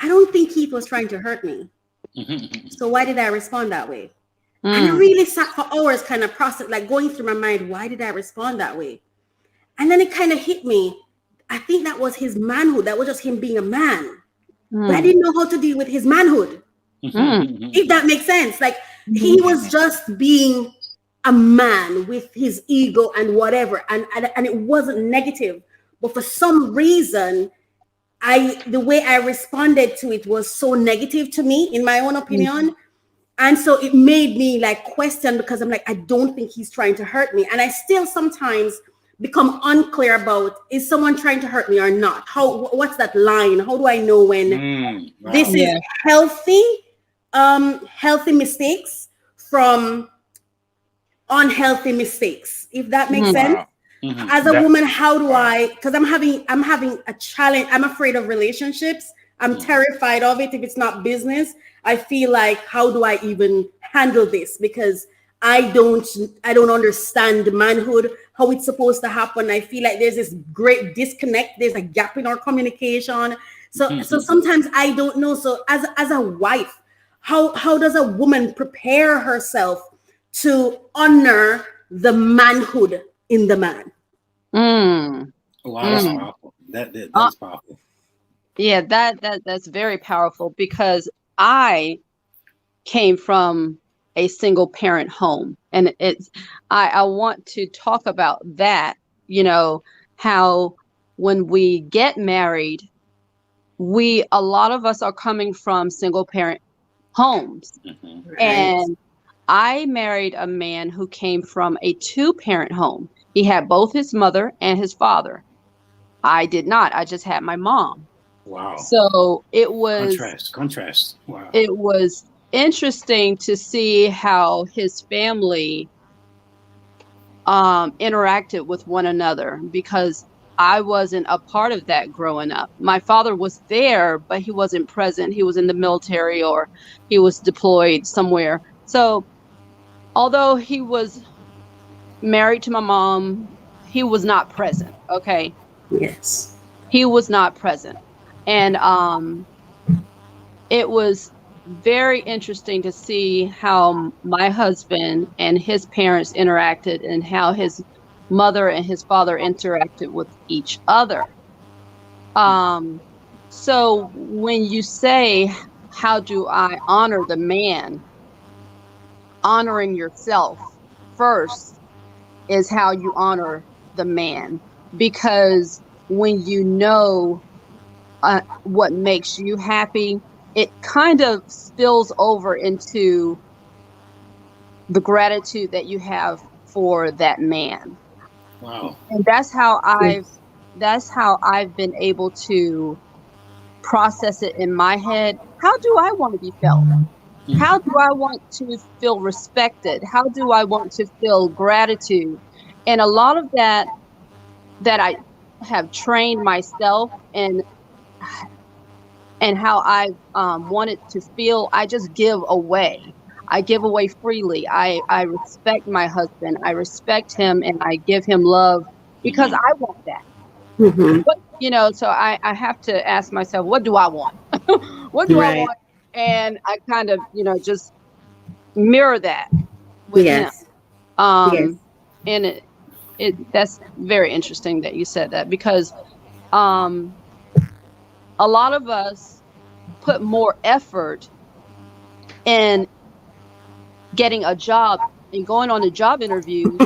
I don't think Keith was trying to hurt me. So why did I respond that way? And I really sat for hours kind of process, like going through my mind, why did I respond that way? And then it kind of hit me. I think that was his manhood. That was just him being a man. But I didn't know how to deal with his manhood. If that makes sense. Like, he was just being a man with his ego and whatever. And it wasn't negative. But for some reason, the way I responded to it was so negative to me, in my own opinion. And so it made me like question, because I'm like, I don't think he's trying to hurt me. And I still sometimes become unclear about, is someone trying to hurt me or not? What's that line? How do I know when this is healthy mistakes from unhealthy mistakes? If that makes sense. As a woman, how do I, because I'm having a challenge. I'm afraid of relationships. I'm terrified of it. If it's not business, I feel like, how do I even handle this? Because I don't understand manhood, how it's supposed to happen. I feel like there's this great disconnect. There's a gap in our communication. So sometimes I don't know. So as a wife, how does a woman prepare herself to honor the manhood in the man? Wow, that's powerful. That's powerful. Yeah, that's very powerful, because I came from a single parent home, and I want to talk about that, how when we get married, a lot of us are coming from single parent homes. Right. And I married a man who came from a 2-parent home. He had both his mother and his father. I did not. I just had my mom. Wow. So it was contrast. Wow. It was interesting to see how his family interacted with one another, because I wasn't a part of that growing up. My father was there, but he wasn't present. He was in the military, or he was deployed somewhere. So although he was married to my mom, he was not present. Okay. Yes. He was not present. And it was very interesting to see how my husband and his parents interacted, and how his mother and his father interacted with each other. So when you say, how do I honor the man? Honoring yourself first is how you honor the man, because when you know what makes you happy, it kind of spills over into the gratitude that you have for that man. Wow. And that's how I've been able to process it in my head. How do I want to be felt? How do I want to feel respected? How do I want to feel gratitude? And a lot of that I have trained myself, and how I wanted to feel, I just give away. I give away freely. I respect my husband. I respect him, and I give him love because I want that. But, so I have to ask myself, what do I want? What do I want? And I kind of, just mirror that with him. And that's very interesting that you said that, because a lot of us put more effort in getting a job and going on a job interview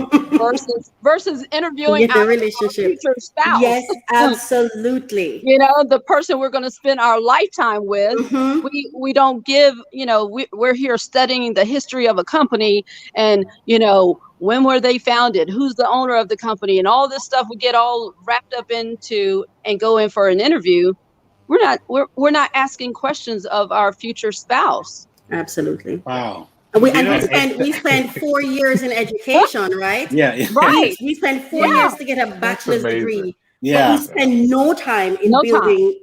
versus interviewing our future spouse. Yes, absolutely. You know, the person we're going to spend our lifetime with. We don't give, you know, we're here studying the history of a company and, you know, when were they founded? Who's the owner of the company? And all this stuff we get all wrapped up into and go in for an interview. We're not asking questions of our future spouse. Absolutely. Wow. We spend 4 years in education, right? Yeah. Right. We spend 4 years to get a bachelor's degree. Yeah. But we spend no time in building.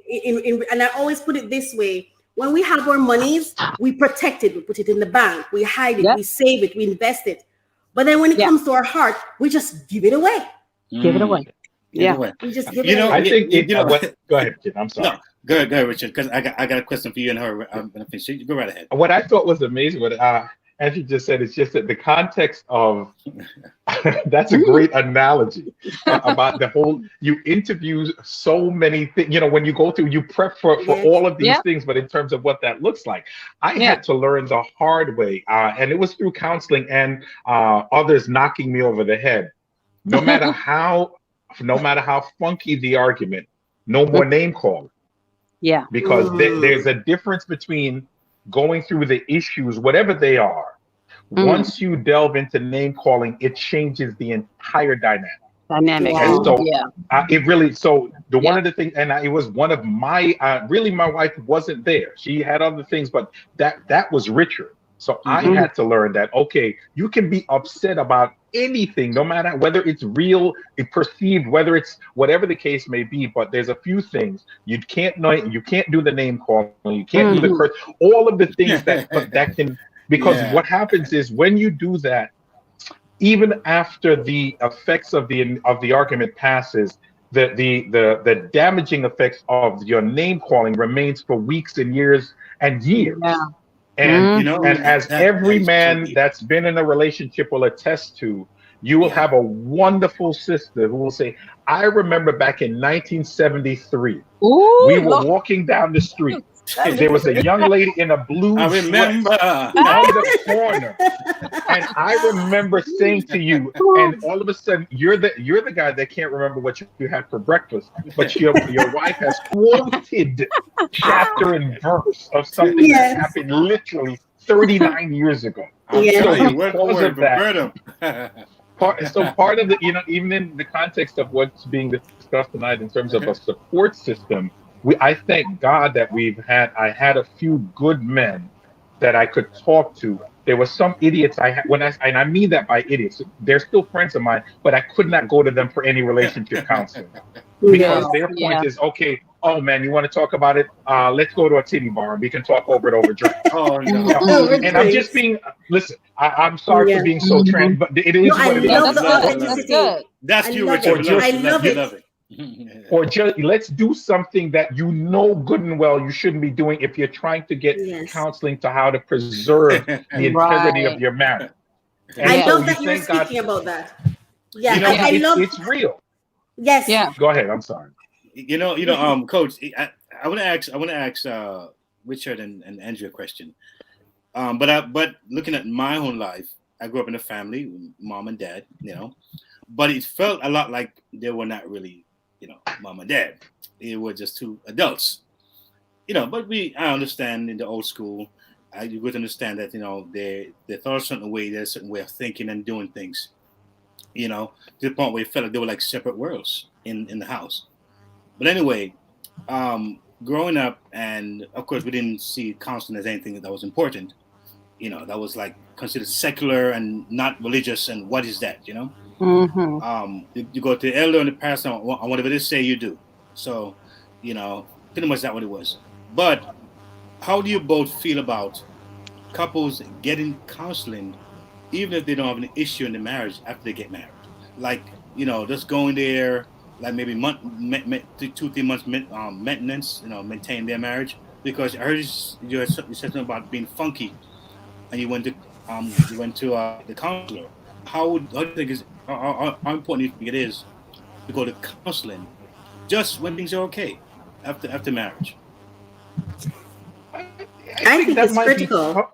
And I always put it this way: when we have our monies, we protect it. We put it in the bank. We hide it. We save it. We invest it. But then when it comes to our heart, we just give it away. Give it away. Yeah. We just give it away. I think go ahead, kid. I'm sorry. No, go ahead, Richard, because I got a question for you and her. I'm gonna finish. Go right ahead. What I thought was amazing, as you just said, it's just that the context of that's a great analogy about the whole. You interview so many things. You know, when you go through, you prep for all of these things, but in terms of what that looks like, I had to learn the hard way, and it was through counseling and others knocking me over the head. No matter how funky the argument, no more name calling. Yeah, because there's a difference between going through the issues, whatever they are. Once you delve into name calling, it changes the entire dynamic. And so it really, one of the things, and it was one of my, really my wife wasn't there. She had other things, but that was richer. So I had to learn that, okay, you can be upset about anything, no matter whether it's real, perceived, whether it's whatever the case may be, but there's a few things you can't do the name calling, you can't do the curse, all of the things that can, because what happens is when you do that, even after the effects of the argument passes, the damaging effects of your name calling remains for weeks and years and years. And you know, and as every man that's been in a relationship will attest to, you will have a wonderful sister who will say, I remember back in 1973, we were walking down the street. There was a young lady in a blue dress on the corner. And I remember saying to you, and all of a sudden, you're the guy that can't remember what you had for breakfast, but your wife has quoted chapter and verse of something that happened literally 39 years ago. I'll tell you, part of the, you know, even in the context of what's being discussed tonight in terms of a support system, I thank God that I had a few good men that I could talk to. There were some idiots and I mean that by idiots. They're still friends of mine, but I could not go to them for any relationship counseling because their point is, okay, oh man, you want to talk about it? Let's go to a titty bar and we can talk over it over drink. And I'm just being, listen, I'm sorry for being so trans, but it is what it is. That's you, Richard. I love it. Or just let's do something that you know good and well you shouldn't be doing if you're trying to get counseling to how to preserve the integrity of your marriage. And I love that you were speaking about that. Yeah, you know, I love it's real. Yes. Yeah. Go ahead. I'm sorry. You know, Coach. I want to ask Richard and Andrew a question. But looking at my own life, I grew up in a family, mom and dad. You know, but it felt a lot like they were not really, you know, mom and dad. They were just two adults. You know, but I understand in the old school, you would understand that, you know, they thought a certain way, there's a certain way of thinking and doing things. You know, to the point where it felt like they were like separate worlds in the house. But anyway, growing up, and of course we didn't see counseling as anything that was important. You know, that was like considered secular and not religious. And what is that? You know. You go to the elder and the pastor on whatever they say you do. So, you know, pretty much that's what it was. But how do you both feel about couples getting counseling, even if they don't have an issue in the marriage after they get married? Like, you know, just going there, like maybe 2-3 months maintenance, you know, maintain their marriage. Because I heard you said something about being funky, and you went to the counselor. How do you think how important do you think it is to go to counseling just when things are okay after marriage? I think it's critical.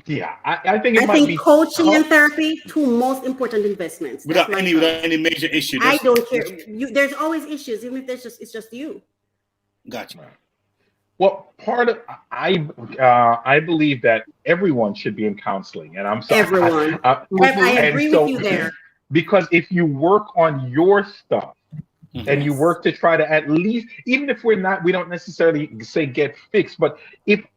Yeah, I think it might be coaching and therapy, two most important investments. Without any major issue. I don't care. There's always issues, even if it's just you. Gotcha. Well, part of I believe that everyone should be in counseling, and I'm sorry. Everyone. I agree with you there. Because if you work on your stuff, and you work to try to at least, even if we don't necessarily say get fixed, but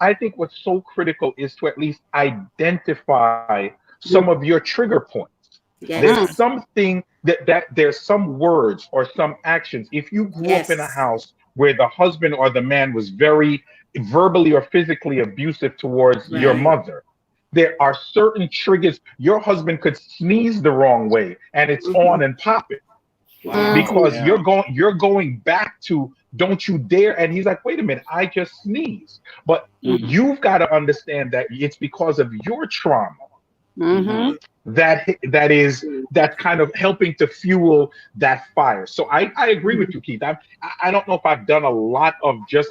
I think what's so critical is to at least identify some of your trigger points. Yes. There's something that there's some words or some actions. If you grew up in a house where the husband or the man was very verbally or physically abusive towards your mother, there are certain triggers. Your husband could sneeze the wrong way and it's on and popping. Wow. Because you're going back to don't you dare, and he's like, wait a minute, I just sneezed. But you've got to understand that it's because of your trauma that's kind of helping to fuel that fire. So I agree with you, Keith. I don't know if I've done a lot of just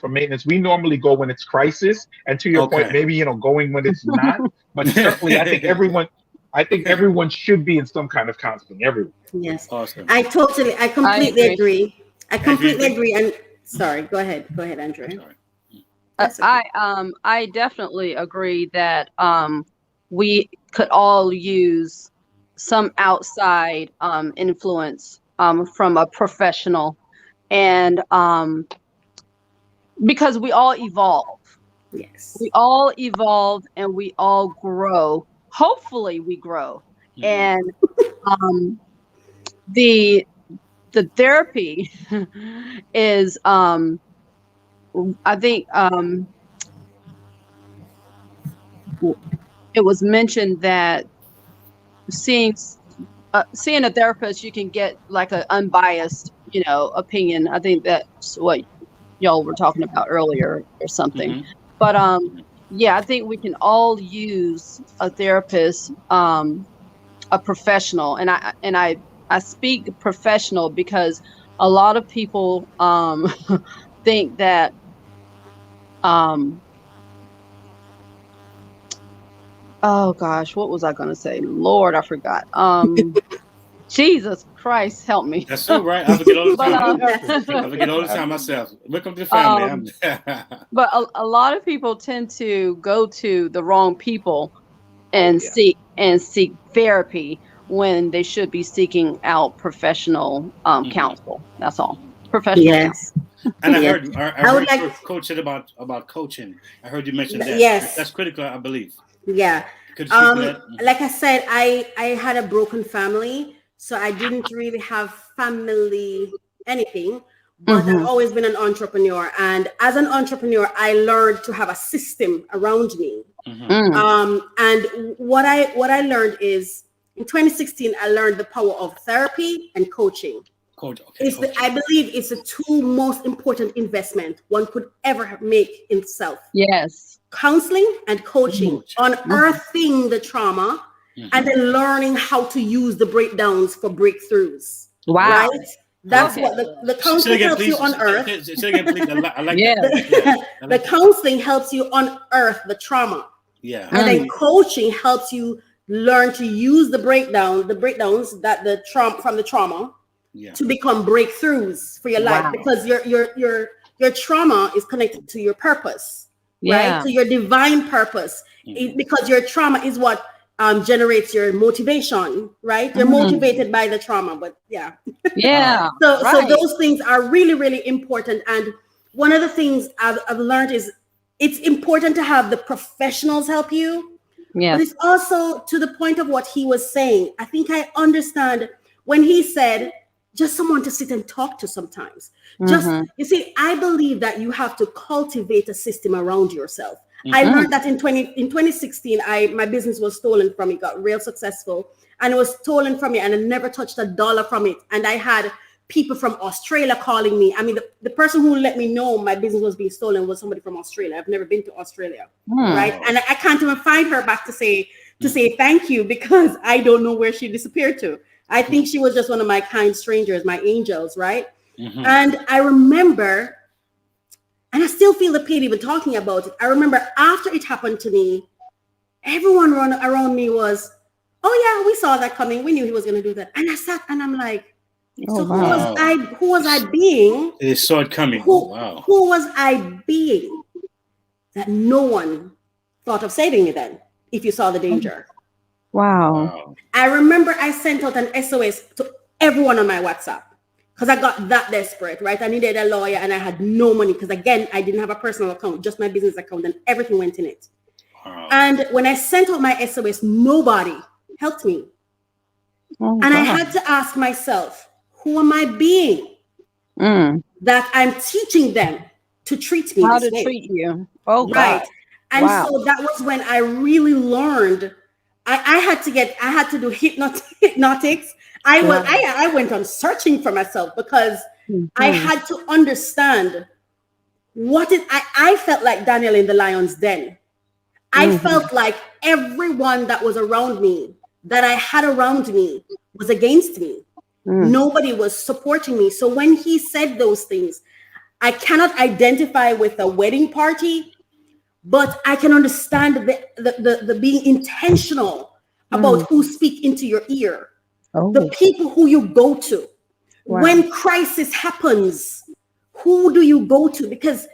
for maintenance. We normally go when it's crisis, and to your point, maybe going when it's not. But certainly, I think everyone should be in some kind of counseling. Everyone. Yes. Awesome. I completely agree. I completely agree. And sorry, go ahead, Andrea. I definitely agree that we could all use some outside influence from a professional, and because we all evolve. Yes. We all evolve and we all grow. Hopefully we grow. And the therapy is I think it was mentioned that seeing a therapist, you can get like an unbiased opinion. I think that's what y'all were talking about earlier or something. But I think we can all use a therapist, a professional, and I speak professional because a lot of people think that oh gosh, what was I going to say? Lord, I forgot. Jesus Christ, help me. That's all right. I forget all the time. I forget all the time myself. Welcome to the family. But a lot of people tend to go to the wrong people and seek therapy when they should be seeking out professional counsel. That's all. Professional counsel. And I heard Coach said about coaching. I heard you mention that. Yes. That's critical, I believe. Yeah. Like I said, I had a broken family, so I didn't really have family anything, but I've always been an entrepreneur. And as an entrepreneur, I learned to have a system around me. And what I learned is in 2016, I learned the power of therapy and coaching. I believe it's the two most important investment one could ever make in self. Yes. Counseling and coaching, unearthing the trauma, and then learning how to use the breakdowns for breakthroughs. Wow. Right? That's what the counseling helps you unearth. The counseling helps you unearth the trauma. Yeah. And then coaching helps you learn to use the breakdowns that from the trauma to become breakthroughs for your life, because your trauma is connected to your purpose. Right, to your divine purpose, because your trauma is what generates your motivation. Right, you're motivated by the trauma, but so those things are really, really important. And one of the things I've learned is it's important to have the professionals help you. But it's also to the point of what he was saying. I think I understand when he said just someone to sit and talk to sometimes. You see, I believe that you have to cultivate a system around yourself. I learned that in 2016, my business was stolen from me, got real successful, and it was stolen from me, and I never touched a dollar from it. And I had people from Australia calling me. I mean, the person who let me know my business was being stolen was somebody from Australia. I've never been to Australia, right? And I can't even find her back to say thank you, because I don't know where she disappeared to. I think she was just one of my kind strangers, my angels, right? And I remember, and I still feel the pain even talking about it. I remember after it happened to me, everyone around me was, oh yeah, we saw that coming. We knew he was going to do that. And I sat and I'm like, so who was I being? They saw it coming. Who was I being that no one thought of saving me then if you saw the danger? Wow. I remember I sent out an SOS to everyone on my WhatsApp because I got that desperate, right? I needed a lawyer and I had no money because, again, I didn't have a personal account, just my business account, and everything went in it. Wow. And when I sent out my SOS, nobody helped me. I had to ask myself, who am I being that I'm teaching them to treat me how this to way? treat you? Oh, right. God. And so that was when I really learned. I had to do hypnotics. I went on searching for myself because I had to understand I felt like Daniel in the lion's den. I felt like everyone that was around me, that I had around me, was against me. Nobody was supporting me. So when he said those things, I cannot identify with a wedding party, but I can understand the being intentional about who speak into your ear, the people who you go to. Wow. When crisis happens, who do you go to? Because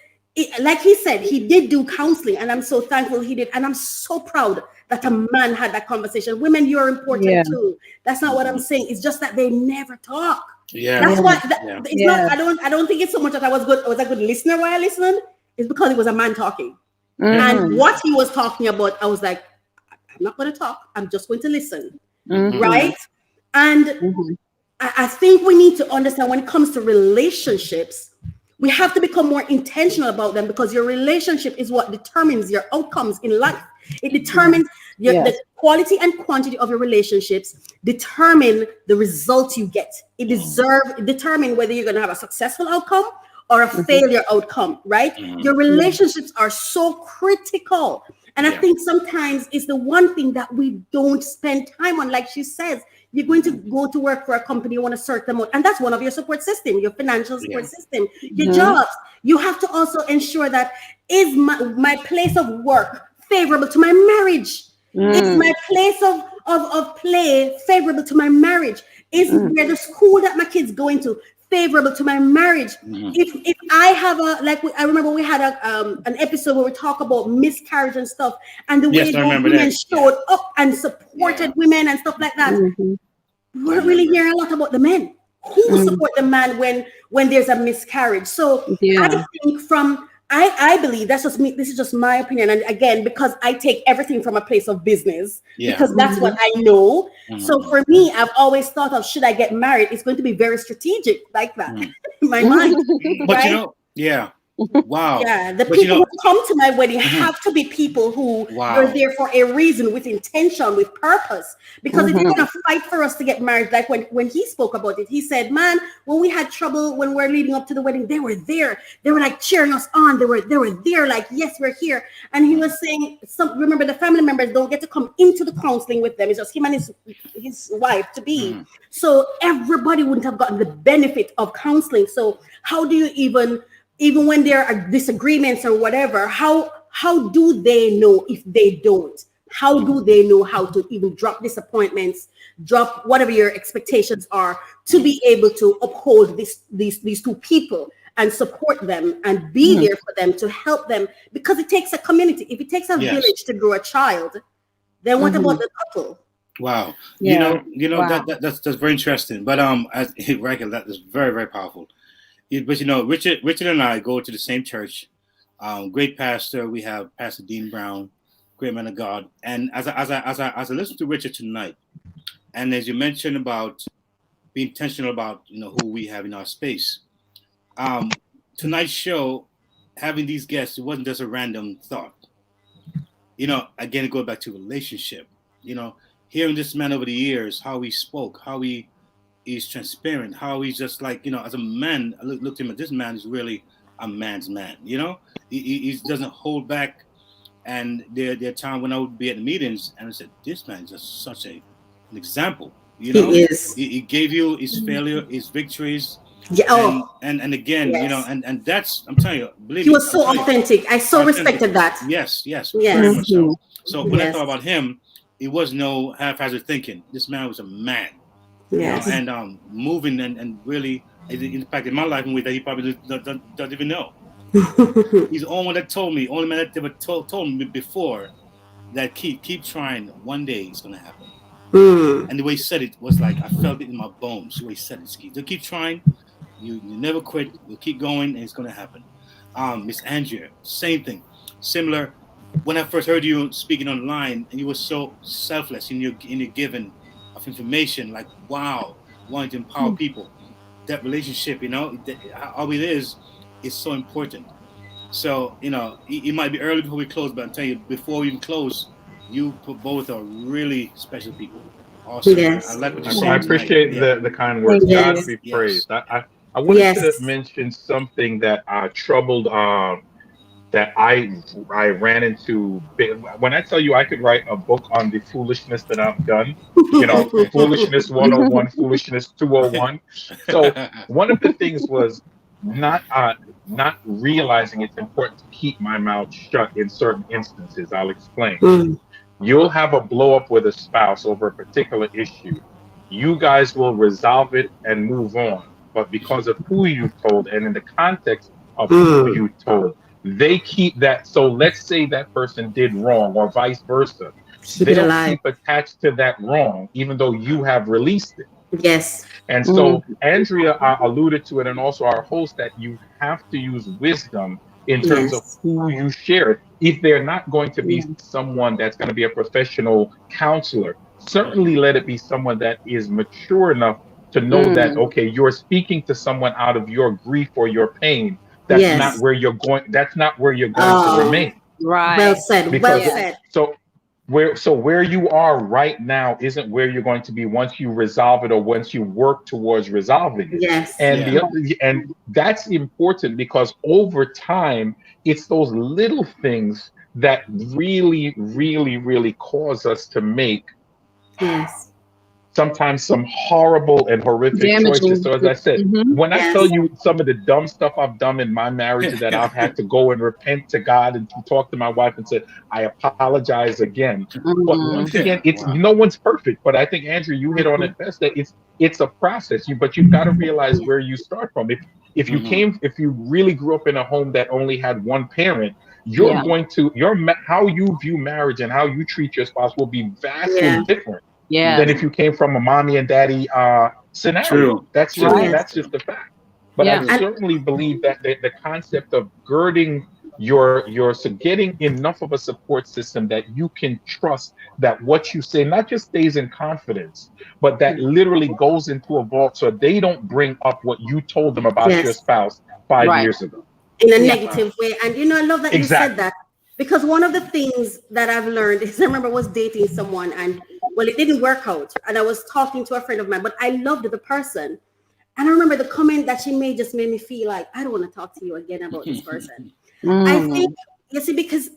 like he said, he did do counseling, and I'm so thankful he did. And I'm so proud that a man had that conversation. Women, you're important too. That's not what I'm saying. It's just that they never talk. Yeah. That's why it's not. I don't think it's so much that I was a good listener while I listened. It's because it was a man talking. And what he was talking about, I was like, I'm not going to talk. I'm just going to listen. Right? And I think we need to understand when it comes to relationships, we have to become more intentional about them, because your relationship is what determines your outcomes in life. It determines the quality and quantity of your relationships, determine the results you get. It determine whether you're going to have a successful outcome or a failure outcome, right? Your relationships are so critical. And I think sometimes it's the one thing that we don't spend time on. Like she says, you're going to go to work for a company, you want to sort them out. And that's one of your support system, your financial support system, your jobs. You have to also ensure that, is my place of work favorable to my marriage? Is my place of play favorable to my marriage? Is where the school that my kids going to favorable to my marriage? If I have I remember we had an episode where we talk about miscarriage and stuff, and the way women showed up and supported women and stuff like that. We're really hearing a lot about the men who support the man when there's a miscarriage. So I think I believe that's just me. This is just my opinion. And again, because I take everything from a place of business, because that's what I know. So for me, I've always thought of, should I get married? It's going to be very strategic like that in my mind. But right? Wow. Yeah, the people who come to my wedding have to be people who were there for a reason, with intention, with purpose. Because if you're going to fight for us to get married, like when he spoke about it, he said, man, when we had trouble, when we're leading up to the wedding, they were there. They were like cheering us on. They were there like, yes, we're here. And he was saying, remember, the family members don't get to come into the counseling with them. It's just him and his wife to be. So everybody wouldn't have gotten the benefit of counseling. So how do you even when there are disagreements or whatever, how do they know if they don't? How do they know how to even drop disappointments, drop whatever your expectations are, to be able to uphold these two people and support them and be there for them, to help them? Because it takes a community. If it takes a village to grow a child, then what about the couple? Wow. You know that's very interesting. But that is very, very powerful. But Richard and I go to the same church. Great pastor. We have Pastor Dean Brown, great man of God. And as I listen to Richard tonight, and as you mentioned about being intentional about who we have in our space, tonight's show, having these guests, it wasn't just a random thought. Again, going back to relationship. Hearing this man over the years, how he spoke, how he's transparent, how he's just like, as a man, I looked at him, this man is really a man's man, he doesn't hold back. And there are times when I would be at the meetings and I said, this man is just such an example, He is. He gave you his failure, his victories, Yeah. And again, yes. you know, and that's, I'm telling you, believe he me, was so authentic. I so respected that. Yes, very much so. So when I Yes. thought about him, it was no haphazard thinking. This man was a man. Yes. You know, and moving and really impacted my life in ways that he probably doesn't even know. He's the only one that told me, only man that ever told me before that keep trying. One day it's gonna happen. And the way he said it was like I felt it in my bones. The way he said it, Ski. Keep trying. You never quit. You'll keep going, and it's gonna happen. Miss Andrea, same thing, similar. When I first heard you speaking online, and you were so selfless in your giving of information, like wow, wanting to empower people. That relationship, you know, how it is so important. So, you know, it might be early before we close, but I'm telling you, before we even close, you both are really special people. Awesome. Yes. I like what you're saying. I appreciate the kind words. God be praised. I wanted to mention something that troubled that I ran into. When I tell you I could write a book on the foolishness that I've done, you know, foolishness 101, foolishness 201. So one of the things was not realizing it's important to keep my mouth shut in certain instances. I'll explain. You'll have a blow up with a spouse over a particular issue. You guys will resolve it and move on. But because of who you told and in the context of who you told, they keep that. So let's say that person did wrong or vice versa. They'll keep attached to that wrong, even though you have released it. Yes. And so Andrea alluded to it, and also our host, that you have to use wisdom in terms of who you share it. If they're not going to be someone that's going to be a professional counselor, certainly let it be someone that is mature enough to know that, okay, you're speaking to someone out of your grief or your pain. That's not where you're going. That's not where you're going to remain. Right. Well said. Because, well said. So where you are right now isn't where you're going to be once you resolve it or once you work towards resolving it. Yes. And and that's important because over time, it's those little things that really, really, really cause us to make sometimes some horrible and horrific choices. So as I said, when I tell you some of the dumb stuff I've done in my marriage that I've had to go and repent to God and to talk to my wife and said, I apologize again. But once again, it's no one's perfect. But I think, Andrew, you hit on it best, that it's a process. But you've got to realize where you start from. If you really grew up in a home that only had one parent, you're going to how you view marriage and how you treat your spouse will be vastly different. Than if you came from a mommy and daddy scenario. True. That's just the fact. But I certainly believe that the concept of girding getting enough of a support system that you can trust that what you say not just stays in confidence, but that literally goes into a vault so they don't bring up what you told them about your spouse 5 years ago. In a negative way. And you know, I love that you said that. Because one of the things that I've learned is, I remember I was dating someone and, well, it didn't work out. And I was talking to a friend of mine, but I loved the person. And I remember the comment that she made just made me feel like, I don't want to talk to you again about this person. I think, you see, because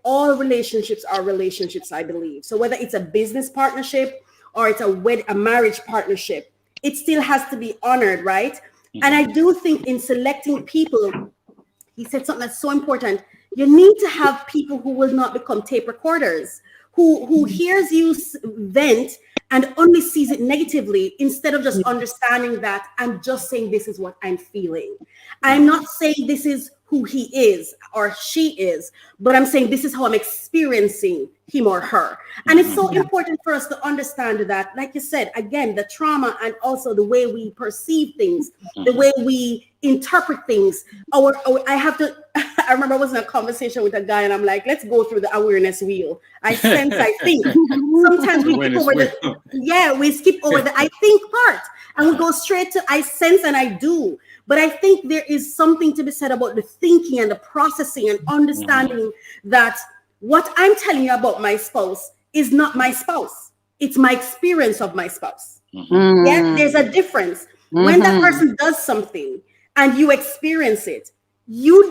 all relationships are relationships, I believe. So whether it's a business partnership or it's a marriage partnership, it still has to be honored, right? And I do think in selecting people, he said something that's so important. You need to have people who will not become tape recorders, who hears you vent and only sees it negatively instead of just understanding that I'm just saying this is what I'm feeling. I'm not saying this is who he is or she is, but I'm saying this is how I'm experiencing him or her. And it's so important for us to understand that, like you said, again, the trauma and also the way we perceive things, the way we interpret things. I remember I was in a conversation with a guy and I'm like, let's go through the awareness wheel. I sense, I think. Sometimes we skip over we skip over the I think part and we go straight to I sense and I do. But I think there is something to be said about the thinking and the processing and understanding that what I'm telling you about my spouse is not my spouse. It's my experience of my spouse. Yeah, there's a difference. When that person does something and you experience it, you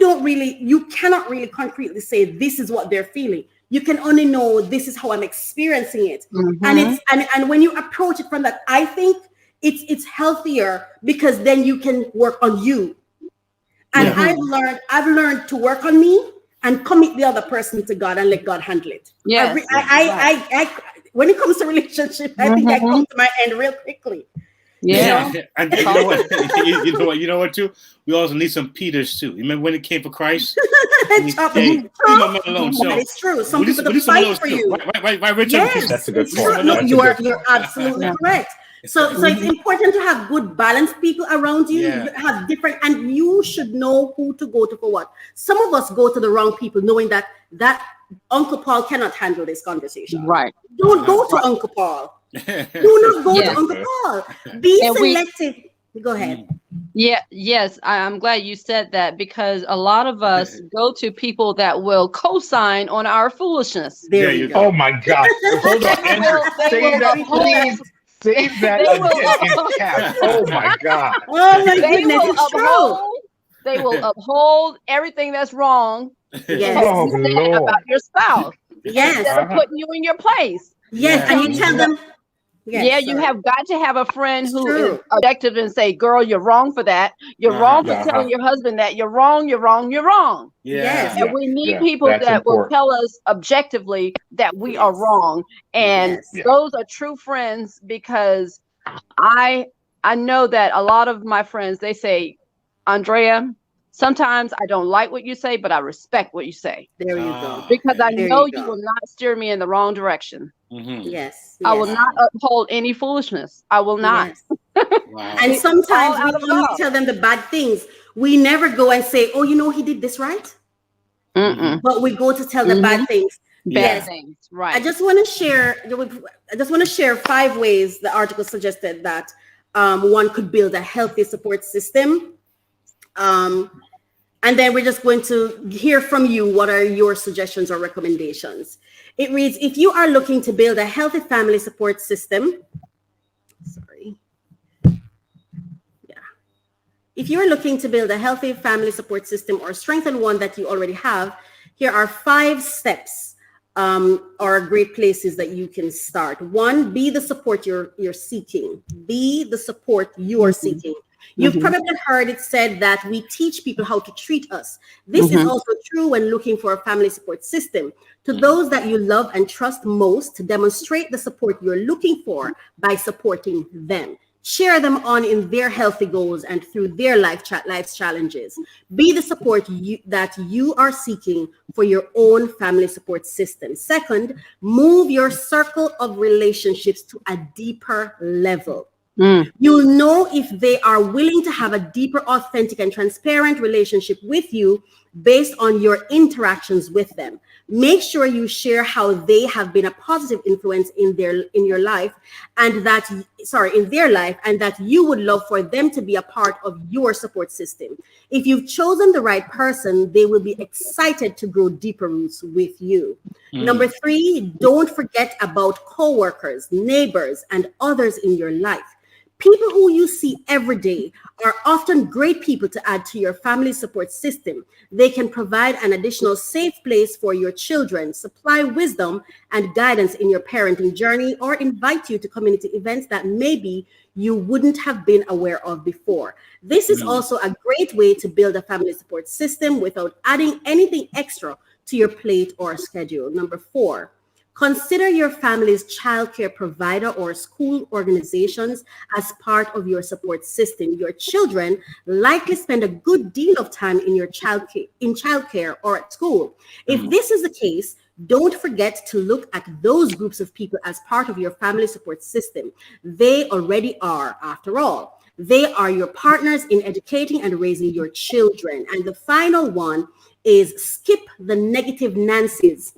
cannot really concretely say this is what they're feeling. You can only know this is how I'm experiencing it. And when you approach it from that, I think it's healthier because then you can work on you. And I've learned to work on me and commit the other person to God and let God handle it. Yeah. I when it comes to relationship, I think I come to my end real quickly. Yeah. And you know what too? We also need some Peters too. You remember when it came for Christ? That is true. Some people to fight for you. Right, Richard? Yes. That's a good point. No, you're absolutely correct. So it's important to have good balanced people around you. Yeah. You have different, and you should know who to go to for what. Some of us go to the wrong people knowing that Uncle Paul cannot handle this conversation. Right. Don't go to Uncle Paul. Do not go to Uncle Paul. Be selective. Go ahead. Yes, I'm glad you said that, because a lot of us go to people that will co-sign on our foolishness. There you go. Oh my God. Hold on, Andrew. Say that, please. Save that again in caps. Oh my God. Oh my goodness, it's true. They will uphold everything that's wrong. Yes. Oh Lord. About your spouse. Yes. Instead of putting you in your place. Yes, and you tell them. Yes, you have got to have a friend who is objective and say, girl, you're wrong for that. You're wrong for telling your husband that. You're wrong, you're wrong, you're wrong. Yes. And we need people that will tell us objectively that we are wrong. And those are true friends, because I know that a lot of my friends, they say, Andrea, sometimes I don't like what you say, but I respect what you say. There you go. Because I know you will not steer me in the wrong direction. Mm-hmm. Yes. I will not uphold any foolishness. I will not. Wow. And sometimes we only tell them the bad things. We never go and say, oh, he did this right. But we go to tell the bad things. Bad things. Right. I just want to share 5 ways the article suggested that one could build a healthy support system. And then we're just going to hear from you. What are your suggestions or recommendations? It reads, if you are looking to build a healthy family support system, if you're looking to build a healthy family support system or strengthen one that you already have, here are 5 steps or great places that you can start. 1, be the support you're seeking. Be the support you are seeking. You've probably heard it said that we teach people how to treat us. This is also true when looking for a family support system. To those that you love and trust most, demonstrate the support you're looking for by supporting them. Cheer them on in their healthy goals and through their life's challenges. Be the support that you are seeking for your own family support system. 2nd, move your circle of relationships to a deeper level. You'll know if they are willing to have a deeper, authentic, and transparent relationship with you based on your interactions with them. Make sure you share how they have been a positive influence in your life, and that you would love for them to be a part of your support system. If you've chosen the right person, they will be excited to grow deeper roots with you. Number 3, don't forget about coworkers, neighbors, and others in your life. People who you see every day are often great people to add to your family support system. They can provide an additional safe place for your children, supply wisdom and guidance in your parenting journey, or invite you to community events that maybe you wouldn't have been aware of before. This is also a great way to build a family support system without adding anything extra to your plate or schedule. Number 4, consider your family's childcare provider or school organizations as part of your support system. Your children likely spend a good deal of time in childcare or at school. If this is the case, don't forget to look at those groups of people as part of your family support system. They already are, after all. They are your partners in educating and raising your children. And the final one is skip the negative Nancy's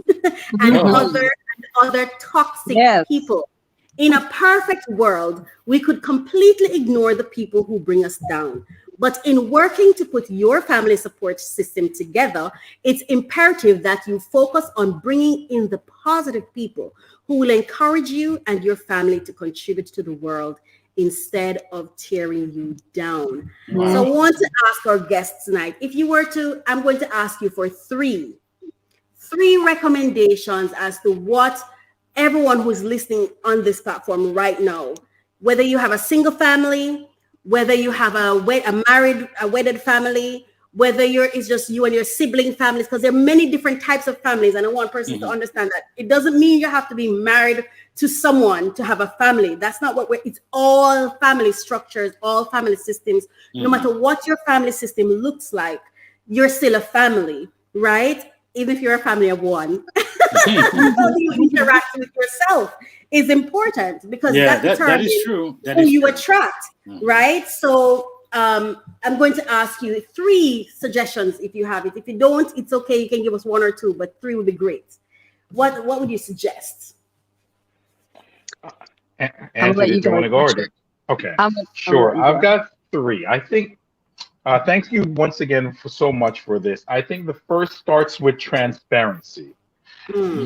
and other toxic people. In a perfect world, we could completely ignore the people who bring us down. But in working to put your family support system together, it's imperative that you focus on bringing in the positive people who will encourage you and your family to contribute to the world instead of tearing you down. Wow. So I want to ask our guests tonight, I'm going to ask you for three recommendations as to what everyone who's listening on this platform right now, whether you have a single family, whether you have a wedded family, whether it's just you and your sibling families, because there are many different types of families. And I want persons to understand that it doesn't mean you have to be married to someone to have a family. That's not it's all family structures, all family systems. No matter what your family system looks like, you're still a family, right? Even if you're a family of one. How you interact with yourself is important, because that determines who you attract, right? So I'm going to ask you 3 suggestions if you have it. If you don't, it's okay. You can give us 1 or 2, but 3 would be great. What would you suggest? Andrew, do you want to go? Okay, sure. I've got 3. I think, thank you once again so much for this. I think the first starts with transparency.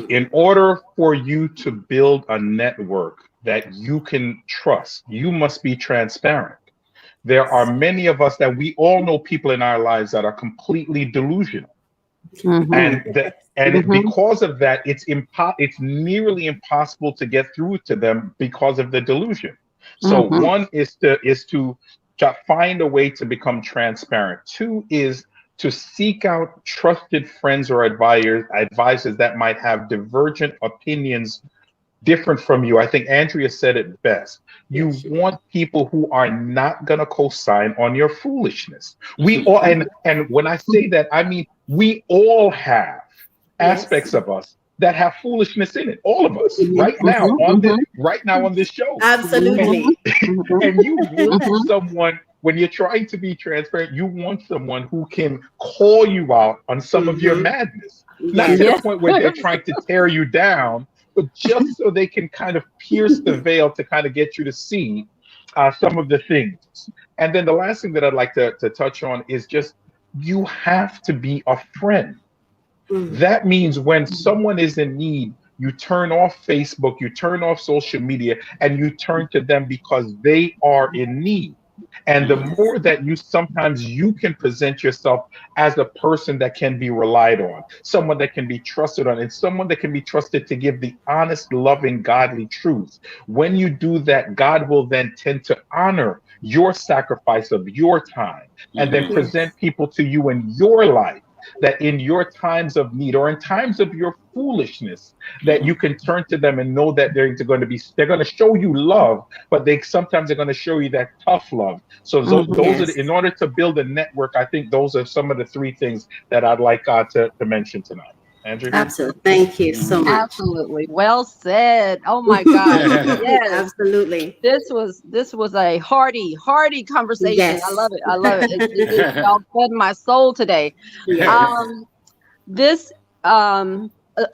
In order for you to build a network that you can trust, you must be transparent. There are many of us that we all know people in our lives that are completely delusional. And because of that, it's nearly impossible to get through to them because of the delusion. So one is to find a way to become transparent. 2 is to seek out trusted friends or advisors that might have divergent opinions different from you. I think Andrea said it best. You want people who are not going to co-sign on your foolishness. We all, and when I say that, I mean, we all have aspects of us that have foolishness in it. All of us right now on this show. Absolutely. And you want someone, when you're trying to be transparent, you want someone who can call you out on some of your madness. Not to the point where they're trying to tear you down, but just so they can kind of pierce the veil to kind of get you to see some of the things. And then the last thing that I'd like to touch on is just, you have to be a friend. That means when someone is in need, you turn off Facebook, you turn off social media, and you turn to them because they are in need. And the more that sometimes you can present yourself as a person that can be relied on, someone that can be trusted on, and someone that can be trusted to give the honest, loving, godly truth. When you do that, God will then tend to honor your sacrifice of your time and then present people to you in your life, that in your times of need or in times of your foolishness, that you can turn to them and know that they're going to show you love, but sometimes they're going to show you that tough love. So those are, in order to build a network, I think those are some of the 3 things that I'd like to mention tonight. Andrew? Absolutely. Thank you so much. Absolutely. Well said. Oh my God. Yes. Absolutely. This was a hearty conversation. Yes. I love it. It y'all fed my soul today. Yes.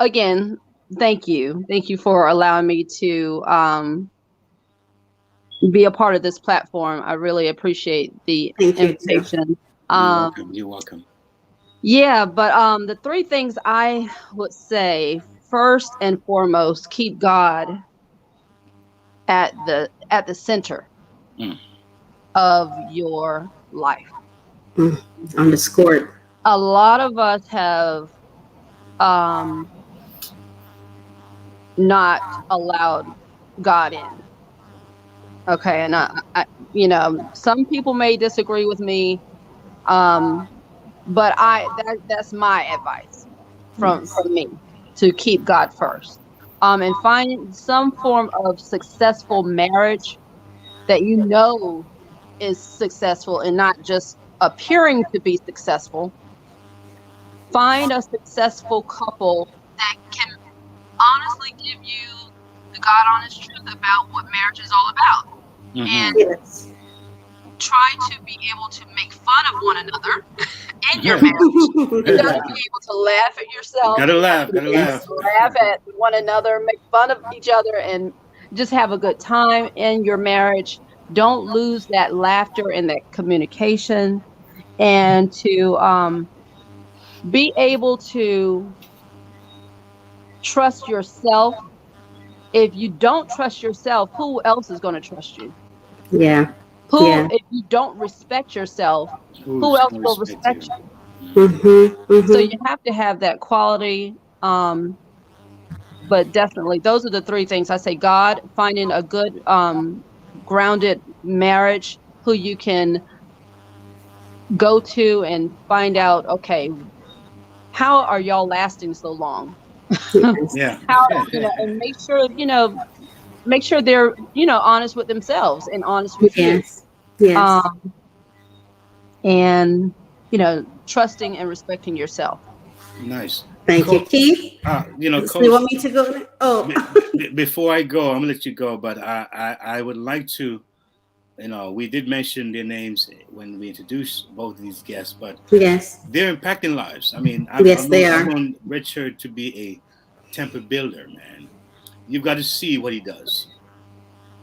Again, thank you. Thank you for allowing me to be a part of this platform. I really appreciate the invitation. You're welcome. Yeah, but the 3 things I would say, first and foremost, keep God at the center of your life. Underscored. A lot of us have not allowed God in. Okay, and I some people may disagree with me, but that's my advice from me, to keep God first, and find some form of successful marriage that is successful and not just appearing to be successful. Find a successful couple that can honestly give you the God honest truth about what marriage is all about. And try to be able to make fun of one another in your marriage. You gotta be able to laugh at yourself. Gotta laugh. Laugh at one another, make fun of each other, and just have a good time in your marriage. Don't lose that laughter and that communication, and to be able to trust yourself. If you don't trust yourself, who else is going to trust you? Yeah. If you don't respect yourself, who else will respect you? So you have to have that quality. But definitely, those are the 3 things I say: God, finding a good grounded marriage, who you can go to and find out, okay, how are y'all lasting so long? Yeah. How, and make sure they're, honest with themselves and honest with you. Yes. And, trusting and respecting yourself. Nice. Thank you, Keith. Coach, you want me to go? Oh, before I go, I'm gonna let you go, but I would like to, we did mention their names when we introduced both of these guests, but yes, they're impacting lives. I mean, I've known Richard to be a temple builder, man. You've got to see what he does.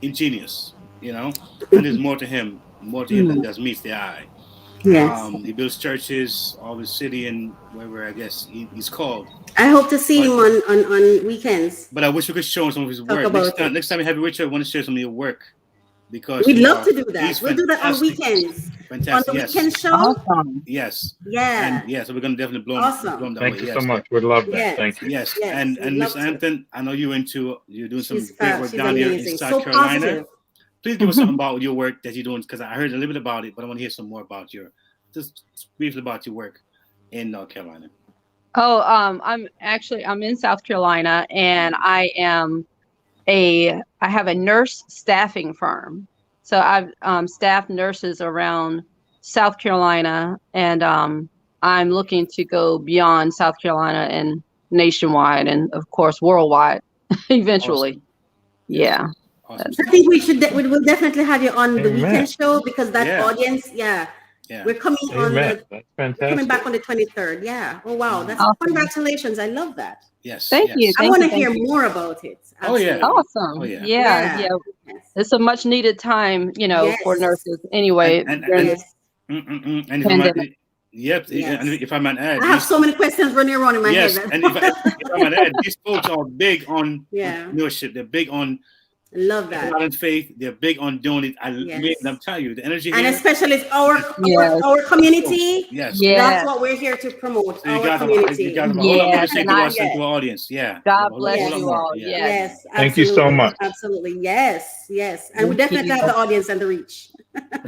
Ingenious, and there's more to him than just meets the eye. Yes. He builds churches all over the city and wherever I guess he's called. I hope to see him on weekends. But I wish we could show him some of his work. Next time you have Richard, I want to share some of your work. Because we'd love to do that. We'll do that on weekends. Fantastic. On the weekend show. Awesome. Yes. Yeah. So we're gonna definitely blow him. Thank you so much. We'd love that. Yes. Thank you. Yes. And Miss Hampton, I know you're doing some great work down amazing. here in South Carolina. Positive. Please give us something about your work that you're doing, because I heard a little bit about it, but I want to hear some more about just briefly about your work in North Carolina. Oh, I'm in South Carolina, and I have a nurse staffing firm. So I've staffed nurses around South Carolina, and I'm looking to go beyond South Carolina and nationwide, and of course worldwide eventually. Awesome. Yeah. Awesome. I think we will definitely have you on the weekend show, because that audience, we're coming That's fantastic. coming back on the 23rd. Yeah. Oh wow, that's awesome. Congratulations. I love that. Yes. Thank you. I want to hear more about it. Absolutely. Oh yeah. Awesome. Oh yeah. Yeah. It's a much needed time, for nurses. Anyway. And if I might add, I have so many questions running around in my head. And if I might add, these folks are big on entrepreneurship. They're big on love that. In faith, they're big on doing it. I'm telling you, the energy and here, especially our community. Yes, that's what we're here to promote. So our community. You got a whole lot to say to us and to our audience. Yeah. God bless you all. Yes. Thank you so much. Absolutely. Yes. And we definitely have the audience and the reach.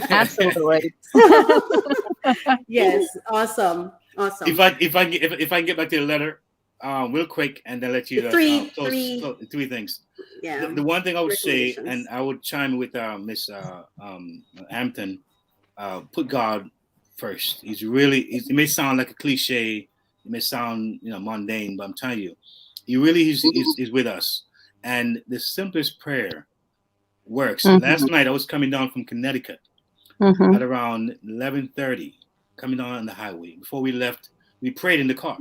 Absolutely. Yes. Awesome. If I get back to the letter, real quick, and then let you three things. Yeah. The one thing I would say, and I would chime with Miss Hampton, put God first. It may sound like a cliche, it may sound mundane, but I'm telling you, he really is with us. And the simplest prayer works. Mm-hmm. Last night I was coming down from Connecticut at around 11:30, coming down on the highway. Before we left, we prayed in the car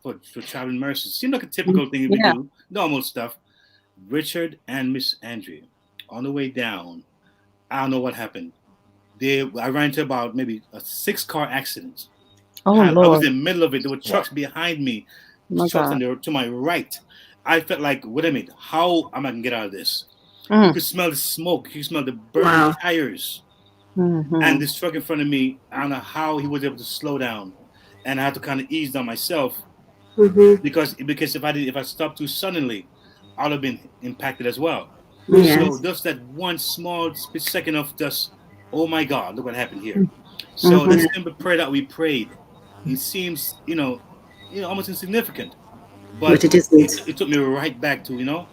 for traveling mercies. Seemed like a typical thing we do, normal stuff. Richard and Miss Andrea, on the way down, I don't know what happened. I ran into about maybe a 6-car accident. Oh, I Lord. was in the middle of it. There were trucks behind me, trucks to my right. I felt like, wait a minute, how am I going to get out of this? You could smell the smoke. You could smell the burning tires. Mm-hmm. And this truck in front of me, I don't know how he was able to slow down. And I had to kind of ease down myself because if I stopped too suddenly, I would have been impacted as well. Yes. So just that one small split second of just, oh my God, look what happened here. So that simple prayer that we prayed, it seems, almost insignificant. But it took me right back to,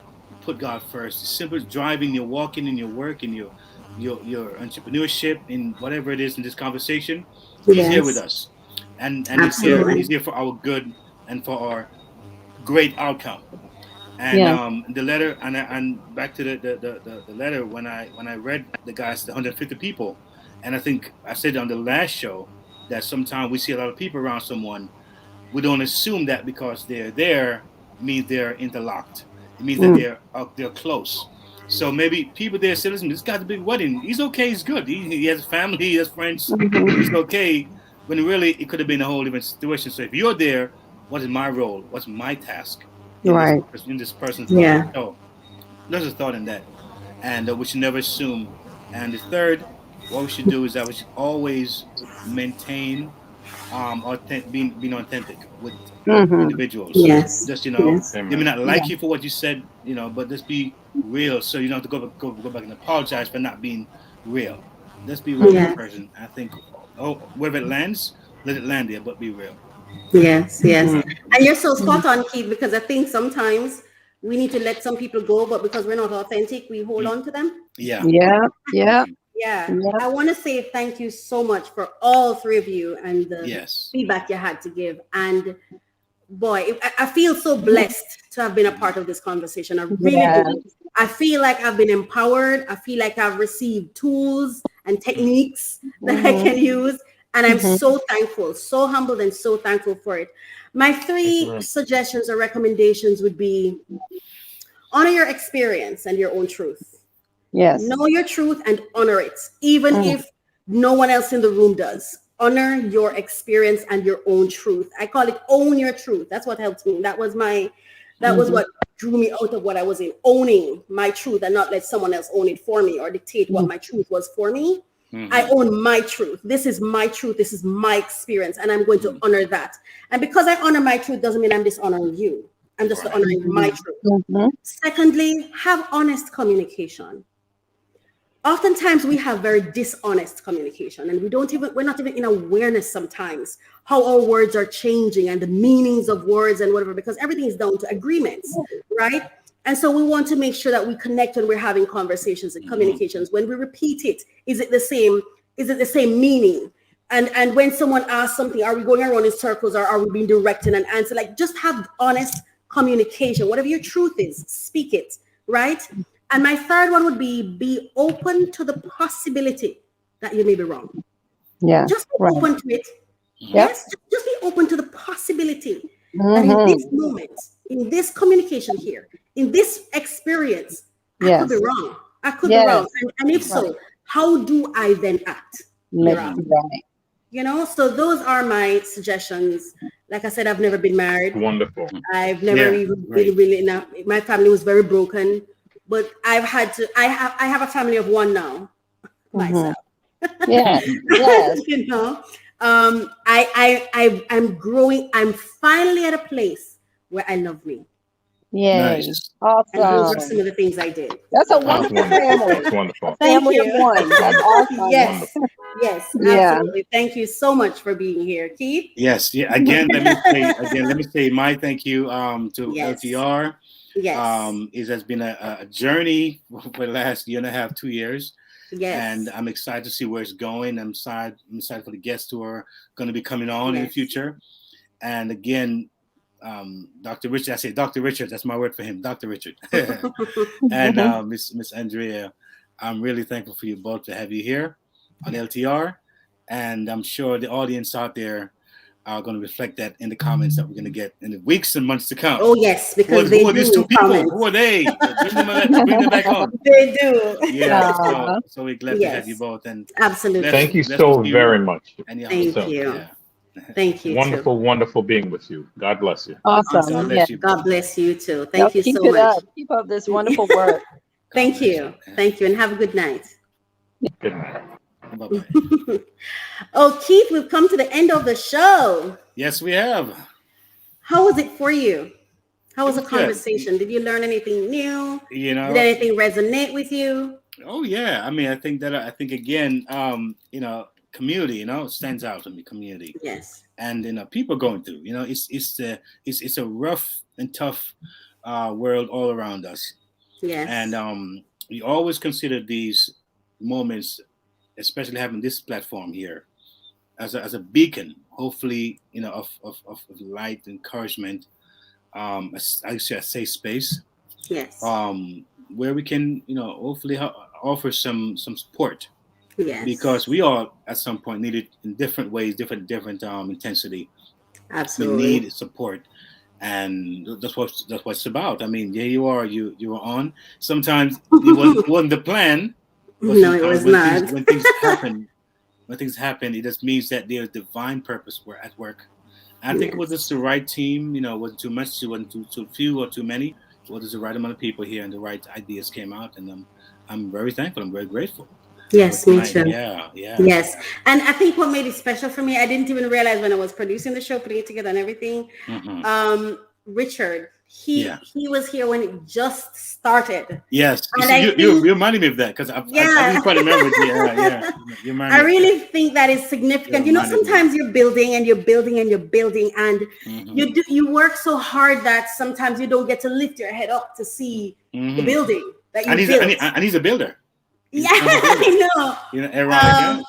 put God first. Simple driving, you're walking in your work, in your entrepreneurship, in whatever it is in this conversation. He's here with us. And he's here for our good and for our great outcome. And the letter, and back to the letter, when I read the 150 people, and I think I said on the last show that sometimes we see a lot of people around someone, we don't assume that because they're there means they're interlocked. It means that they're close. So maybe people there say, listen, this guy's a big wedding. He's okay. He's good. He has a family. He has friends. He's okay. When really it could have been a whole different situation. So if you're there, what is my role? What's my task in this person's life? So there's a thought in that. And we should never assume. And the third, what we should do is that we should always maintain being authentic with individuals. Yes. Just they Yes. may not like you for what you said, but just be real. So you don't have to go back and apologize for not being real. Just be real with the person. I think, wherever it lands, let it land there, but be real. Yes, yes. And you're so spot on, Keith, because I think sometimes we need to let some people go, but because we're not authentic, we hold on to them. Yeah. Yeah. Yeah. Yeah. I want to say thank you so much for all three of you and the feedback you had to give. And boy, I feel so blessed to have been a part of this conversation. I really do. I feel like I've been empowered. I feel like I've received tools and techniques that I can use. And I'm so thankful, so humbled and so thankful for it. My three suggestions or recommendations would be: honor your experience and your own truth. Yes. Know your truth and honor it, even if no one else in the room does. Honor your experience and your own truth. I call it own your truth. That's what helped me. That was what drew me out of what I was in, owning my truth and not let someone else own it for me or dictate what my truth was for me. I own my truth. This is my truth. This is my experience. And I'm going to honor that. And because I honor my truth doesn't mean I'm dishonoring you. I'm just honoring my truth. Secondly, have honest communication. Oftentimes we have very dishonest communication, and we're not even in awareness sometimes how our words are changing and the meanings of words and whatever, because everything is down to agreements, right? And so we want to make sure that we connect when we're having conversations and communications. When we repeat it, is it the same? Is it the same meaning? And when someone asks something, are we going around in circles or are we being direct in an answer? Like, just have honest communication. Whatever your truth is, speak it, right? And my third one would be open to the possibility that you may be wrong. Yeah. Just be open to it. Yes. Just be open to the possibility that in this moment, in this communication here, in this experience, I could be wrong. I could be wrong. And if so, how do I then act? So those are my suggestions. Like I said, I've never been married. Wonderful. I've never even been really enough. My family was very broken. But I have a family of one now, myself. Yeah. Yes. I'm growing. I'm finally at a place where I love me. Yeah. Nice. Awesome. And those are some of the things I did. That's a wonderful family. That's wonderful. Family of one. That's awesome. Yes. Yes. Absolutely. Thank you so much for being here, Keith. Yes. Yeah. Again, let me say my thank you to LTR. Yes. It has been a journey for the last year and a half, 2 years. Yes. And I'm excited to see where it's going. I'm excited for the guests who are going to be coming on in the future. And again, Dr. Richard, I say Dr. Richard, that's my word for him, Dr. Richard. And Miss Andrea, I'm really thankful for you both to have you here on LTR. And I'm sure the audience out there are going to reflect that in the comments that we're going to get in the weeks and months to come. Oh, yes, because who are these two people? Who are they? Bring them back on. They do. Yeah, so we're glad to have you both. And absolutely. Thank you so very much. Thank you. Thank you. Wonderful, wonderful being with you. God bless you. Awesome. God bless you too. Thank you so much. Keep up this wonderful work. Thank you. Thank you. And have a good night. Good night. Bye-bye. Oh, Keith, we've come to the end of the show. Yes, we have. How was it for you? How was the conversation? Did you learn anything new? Did anything resonate with you? Oh yeah. I mean, I think again, community, stands out to me. Community. Yes. And people going through. It's a rough and tough world all around us. Yes. And we always consider these moments, especially having this platform here, as a beacon, hopefully, of light, encouragement, I say a safe space. Yes. Where we can, hopefully offer some support. Yes. Because we all at some point need it in different ways, different intensity. Absolutely. We need support. And that's what it's about. I mean, you are on. Sometimes it wasn't the plan. No, it was not. When things happen, it just means that there's divine purpose at work. And I think it was just the right team. It wasn't too much, it wasn't too few or too many. It was the right amount of people here, and the right ideas came out. And I'm very thankful. I'm very grateful. Yes, me too. Yeah. Yes. And I think what made it special for me, I didn't even realize when I was producing the show, putting it together and everything. Richard, he was here when it just started. Yes. And you reminded me of that because I didn't quite remember it. I really think that is significant. Sometimes you're building and you're building and you're building and you work so hard that sometimes you don't get to lift your head up to see the building that you built. And he's a builder. I know.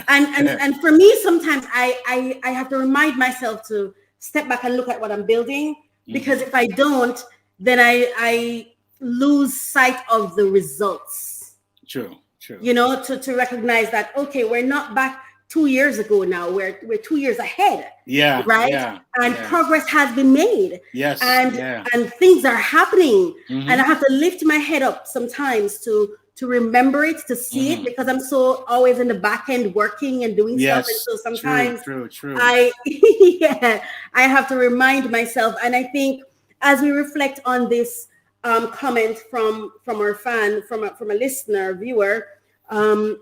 And for me, sometimes I have to remind myself to step back and look at what I'm building, because if I don't, then I lose sight of the results. True. To recognize that, okay, we're not back 2 years ago now. We're 2 years ahead. Yeah. Right. Yeah, and progress has been made. Yes. And things are happening. And I have to lift my head up sometimes to remember it, to see it, because I'm so always in the back end working and doing stuff. And so sometimes true. I have to remind myself. And I think as we reflect on this comment from our fan, from a listener, viewer, I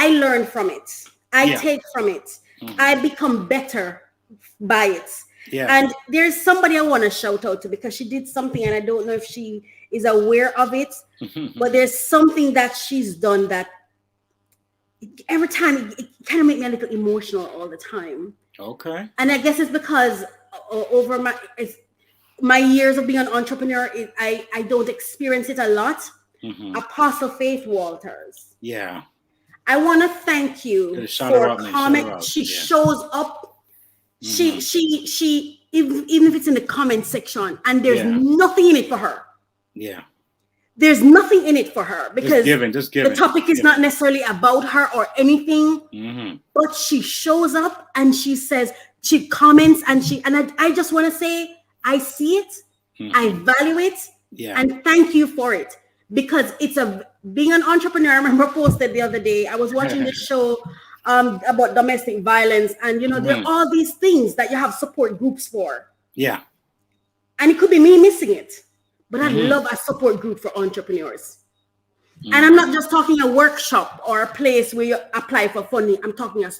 learn from it. I take from it. I become better by it. Yeah. And there's somebody I want to shout out to, because she did something and I don't know if she is aware of it, but there's something that she's done that every time it kind of makes me a little emotional all the time. Okay. And I guess it's because over my years of being an entrepreneur, I don't experience it a lot. Apostle Faith Walters. Yeah. I want to thank you for a comment. She shows up. She even if it's in the comment section and there's nothing in it for her. Yeah. There's nothing in it for her because just give the topic is not necessarily about her or anything. But she shows up and she says, she comments and I just want to say, I see it, I value it, and thank you for it. Because being an entrepreneur. I remember posted the other day, I was watching this show about domestic violence, and there are all these things that you have support groups for. Yeah. And it could be me missing it, but I love a support group for entrepreneurs. And I'm not just talking a workshop or a place where you apply for funding. I'm talking a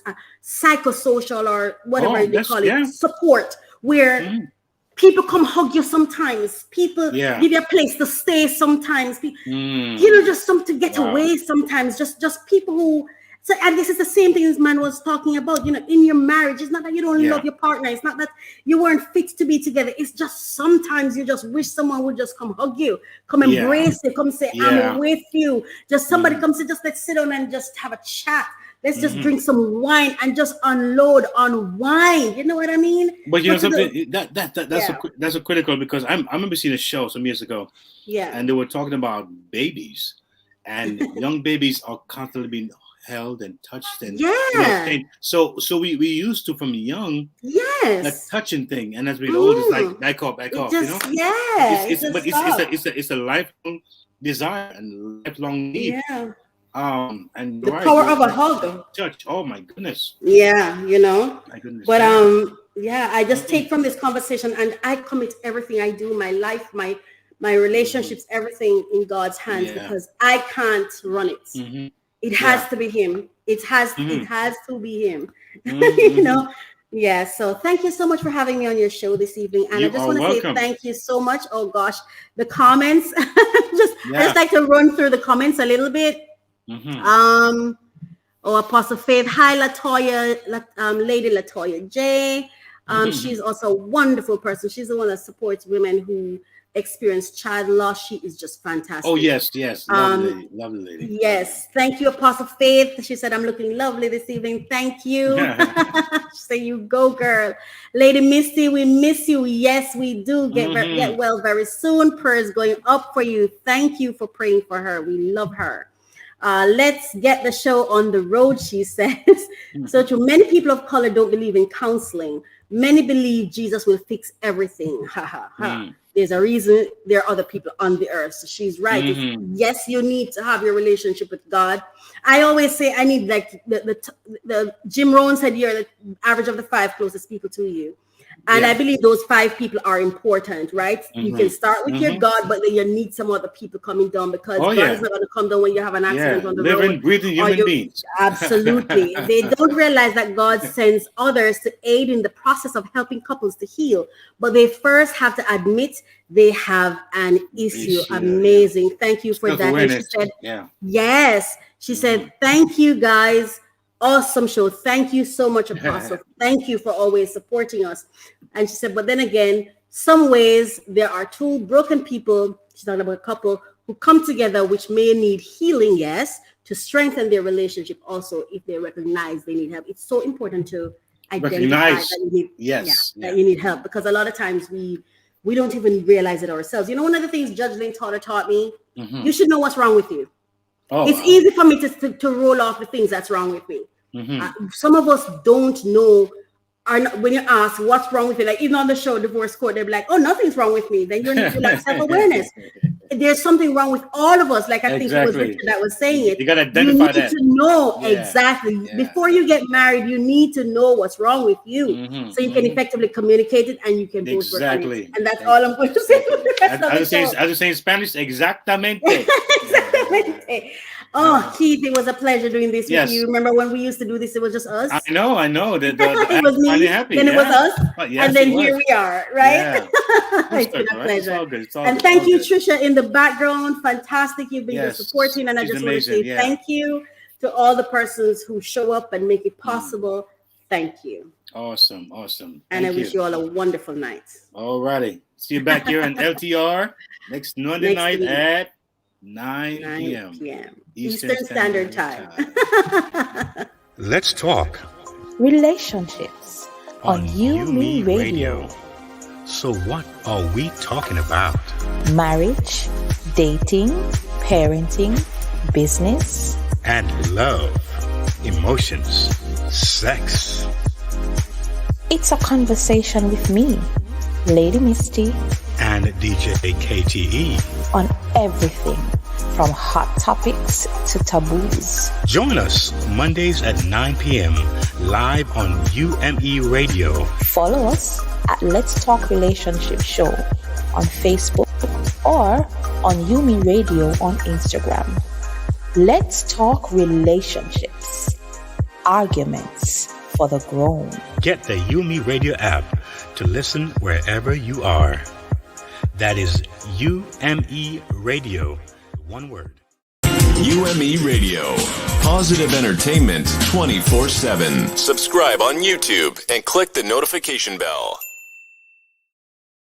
psychosocial or whatever they call it, support, where people come hug you sometimes. People give you a place to stay sometimes. Just something to get away sometimes. Just people who. So, and this is the same thing this man was talking about. In your marriage, it's not that you don't love your partner. It's not that you weren't fit to be together. It's just sometimes you just wish someone would just come hug you, come embrace you, come say, I'm with you. Just somebody come say, just let's sit down and just have a chat. Let's just drink some wine and just unload on wine. You know what I mean? But something that's a critical, because I remember seeing a show some years ago. Yeah. And they were talking about babies, and young babies are constantly being held and touched and so we used to, from young, that touching thing, and as we get older, it's like back off, it's a lifelong desire and lifelong need. And the power of a hug, touch. Oh my goodness. My goodness. But I just take from this conversation, and I commit everything I do, my life, my relationships, everything in God's hands, because I can't run it. It has to be him. It has to be him. So thank you so much for having me on your show this evening. And I just want to say thank you so much. Oh gosh, the comments. I just like to run through the comments a little bit. Apostle Faith. Hi, Latoya, Lady Latoya J. She's also a wonderful person. She's the one that supports women who experience child loss. She is just fantastic. Oh yes, lovely lady. Yes, thank you, Apostle Faith. She said I'm looking lovely this evening. Thank you. Say you go, girl. Lady Misty, we miss you. Yes, we do. Get well very soon. Prayers going up for you. Thank you for praying for her. We love her. Let's get the show on the road, she says. So true. Many people of color don't believe in counseling. Many believe Jesus will fix everything. There's a reason there are other people on the earth. So she's right. Yes, you need to have your relationship with God. I always say I need, like the Jim Rohn said, you're the average of the 5 closest people to you. And I believe those 5 people are important, right? You can start with your God, but then you need some other people coming down, because God is not going to come down when you have an accident on the road. Living, breathing human beings. Absolutely. They don't realize that God sends others to aid in the process of helping couples to heal, but they first have to admit they have an issue. Amazing. Thank you for that. And she said, yes. She said, thank you guys. Awesome show. Thank you so much, Apostle. Thank you for always supporting us. And she said, but then again, some ways there are 2 broken people, she's talking about a couple, who come together, which may need healing, yes, to strengthen their relationship also, if they recognize they need help. It's so important to identify that you need, that you need help, because a lot of times we don't even realize it ourselves. You know, one of the things Judge Lynn taught me, you should know what's wrong with you. It's easy for me to roll off the things that's wrong with me. Some of us don't know, when you ask what's wrong with you, like even on the show Divorce Court, they'll be like, oh, nothing's wrong with me. Then you need to like self-awareness. There's something wrong with all of us. Like I think it was Richard that was saying it. You got to identify that. You need to know exactly. Before you get married, you need to know what's wrong with you, so you can effectively communicate it and you can both work on it. And that's all I'm going to say. I was saying in Spanish, exactamente. Exactamente. Oh, Keith, it was a pleasure doing this with you. Remember when we used to do this? It was just us. I know. It was me, then it was us, and then here we are, right? It's been a pleasure. It's all good. And thank you, Trisha, in the background. Fantastic. You've been supporting, and I just want to say thank you to all the persons who show up and make it possible. Thank you. Awesome. And I wish you all a wonderful night. All righty. See you back here on LTR next Monday night at 9 p.m. Eastern Standard Time. Let's talk relationships on You Me Radio. So what are we talking about? Marriage, dating, parenting, business, and love, emotions, sex. It's a conversation with me, Lady Misty, and DJ KTE on everything from hot topics to taboos. Join us Mondays at 9 p.m. live on UME Radio. Follow us at Let's Talk Relationship Show on Facebook or on Yumi Radio on Instagram. Let's talk relationships, arguments for the grown. Get the Yumi Radio app to listen wherever you are. That is UME Radio, one word. UME Radio, positive entertainment 24/7. Subscribe on YouTube and click the notification bell.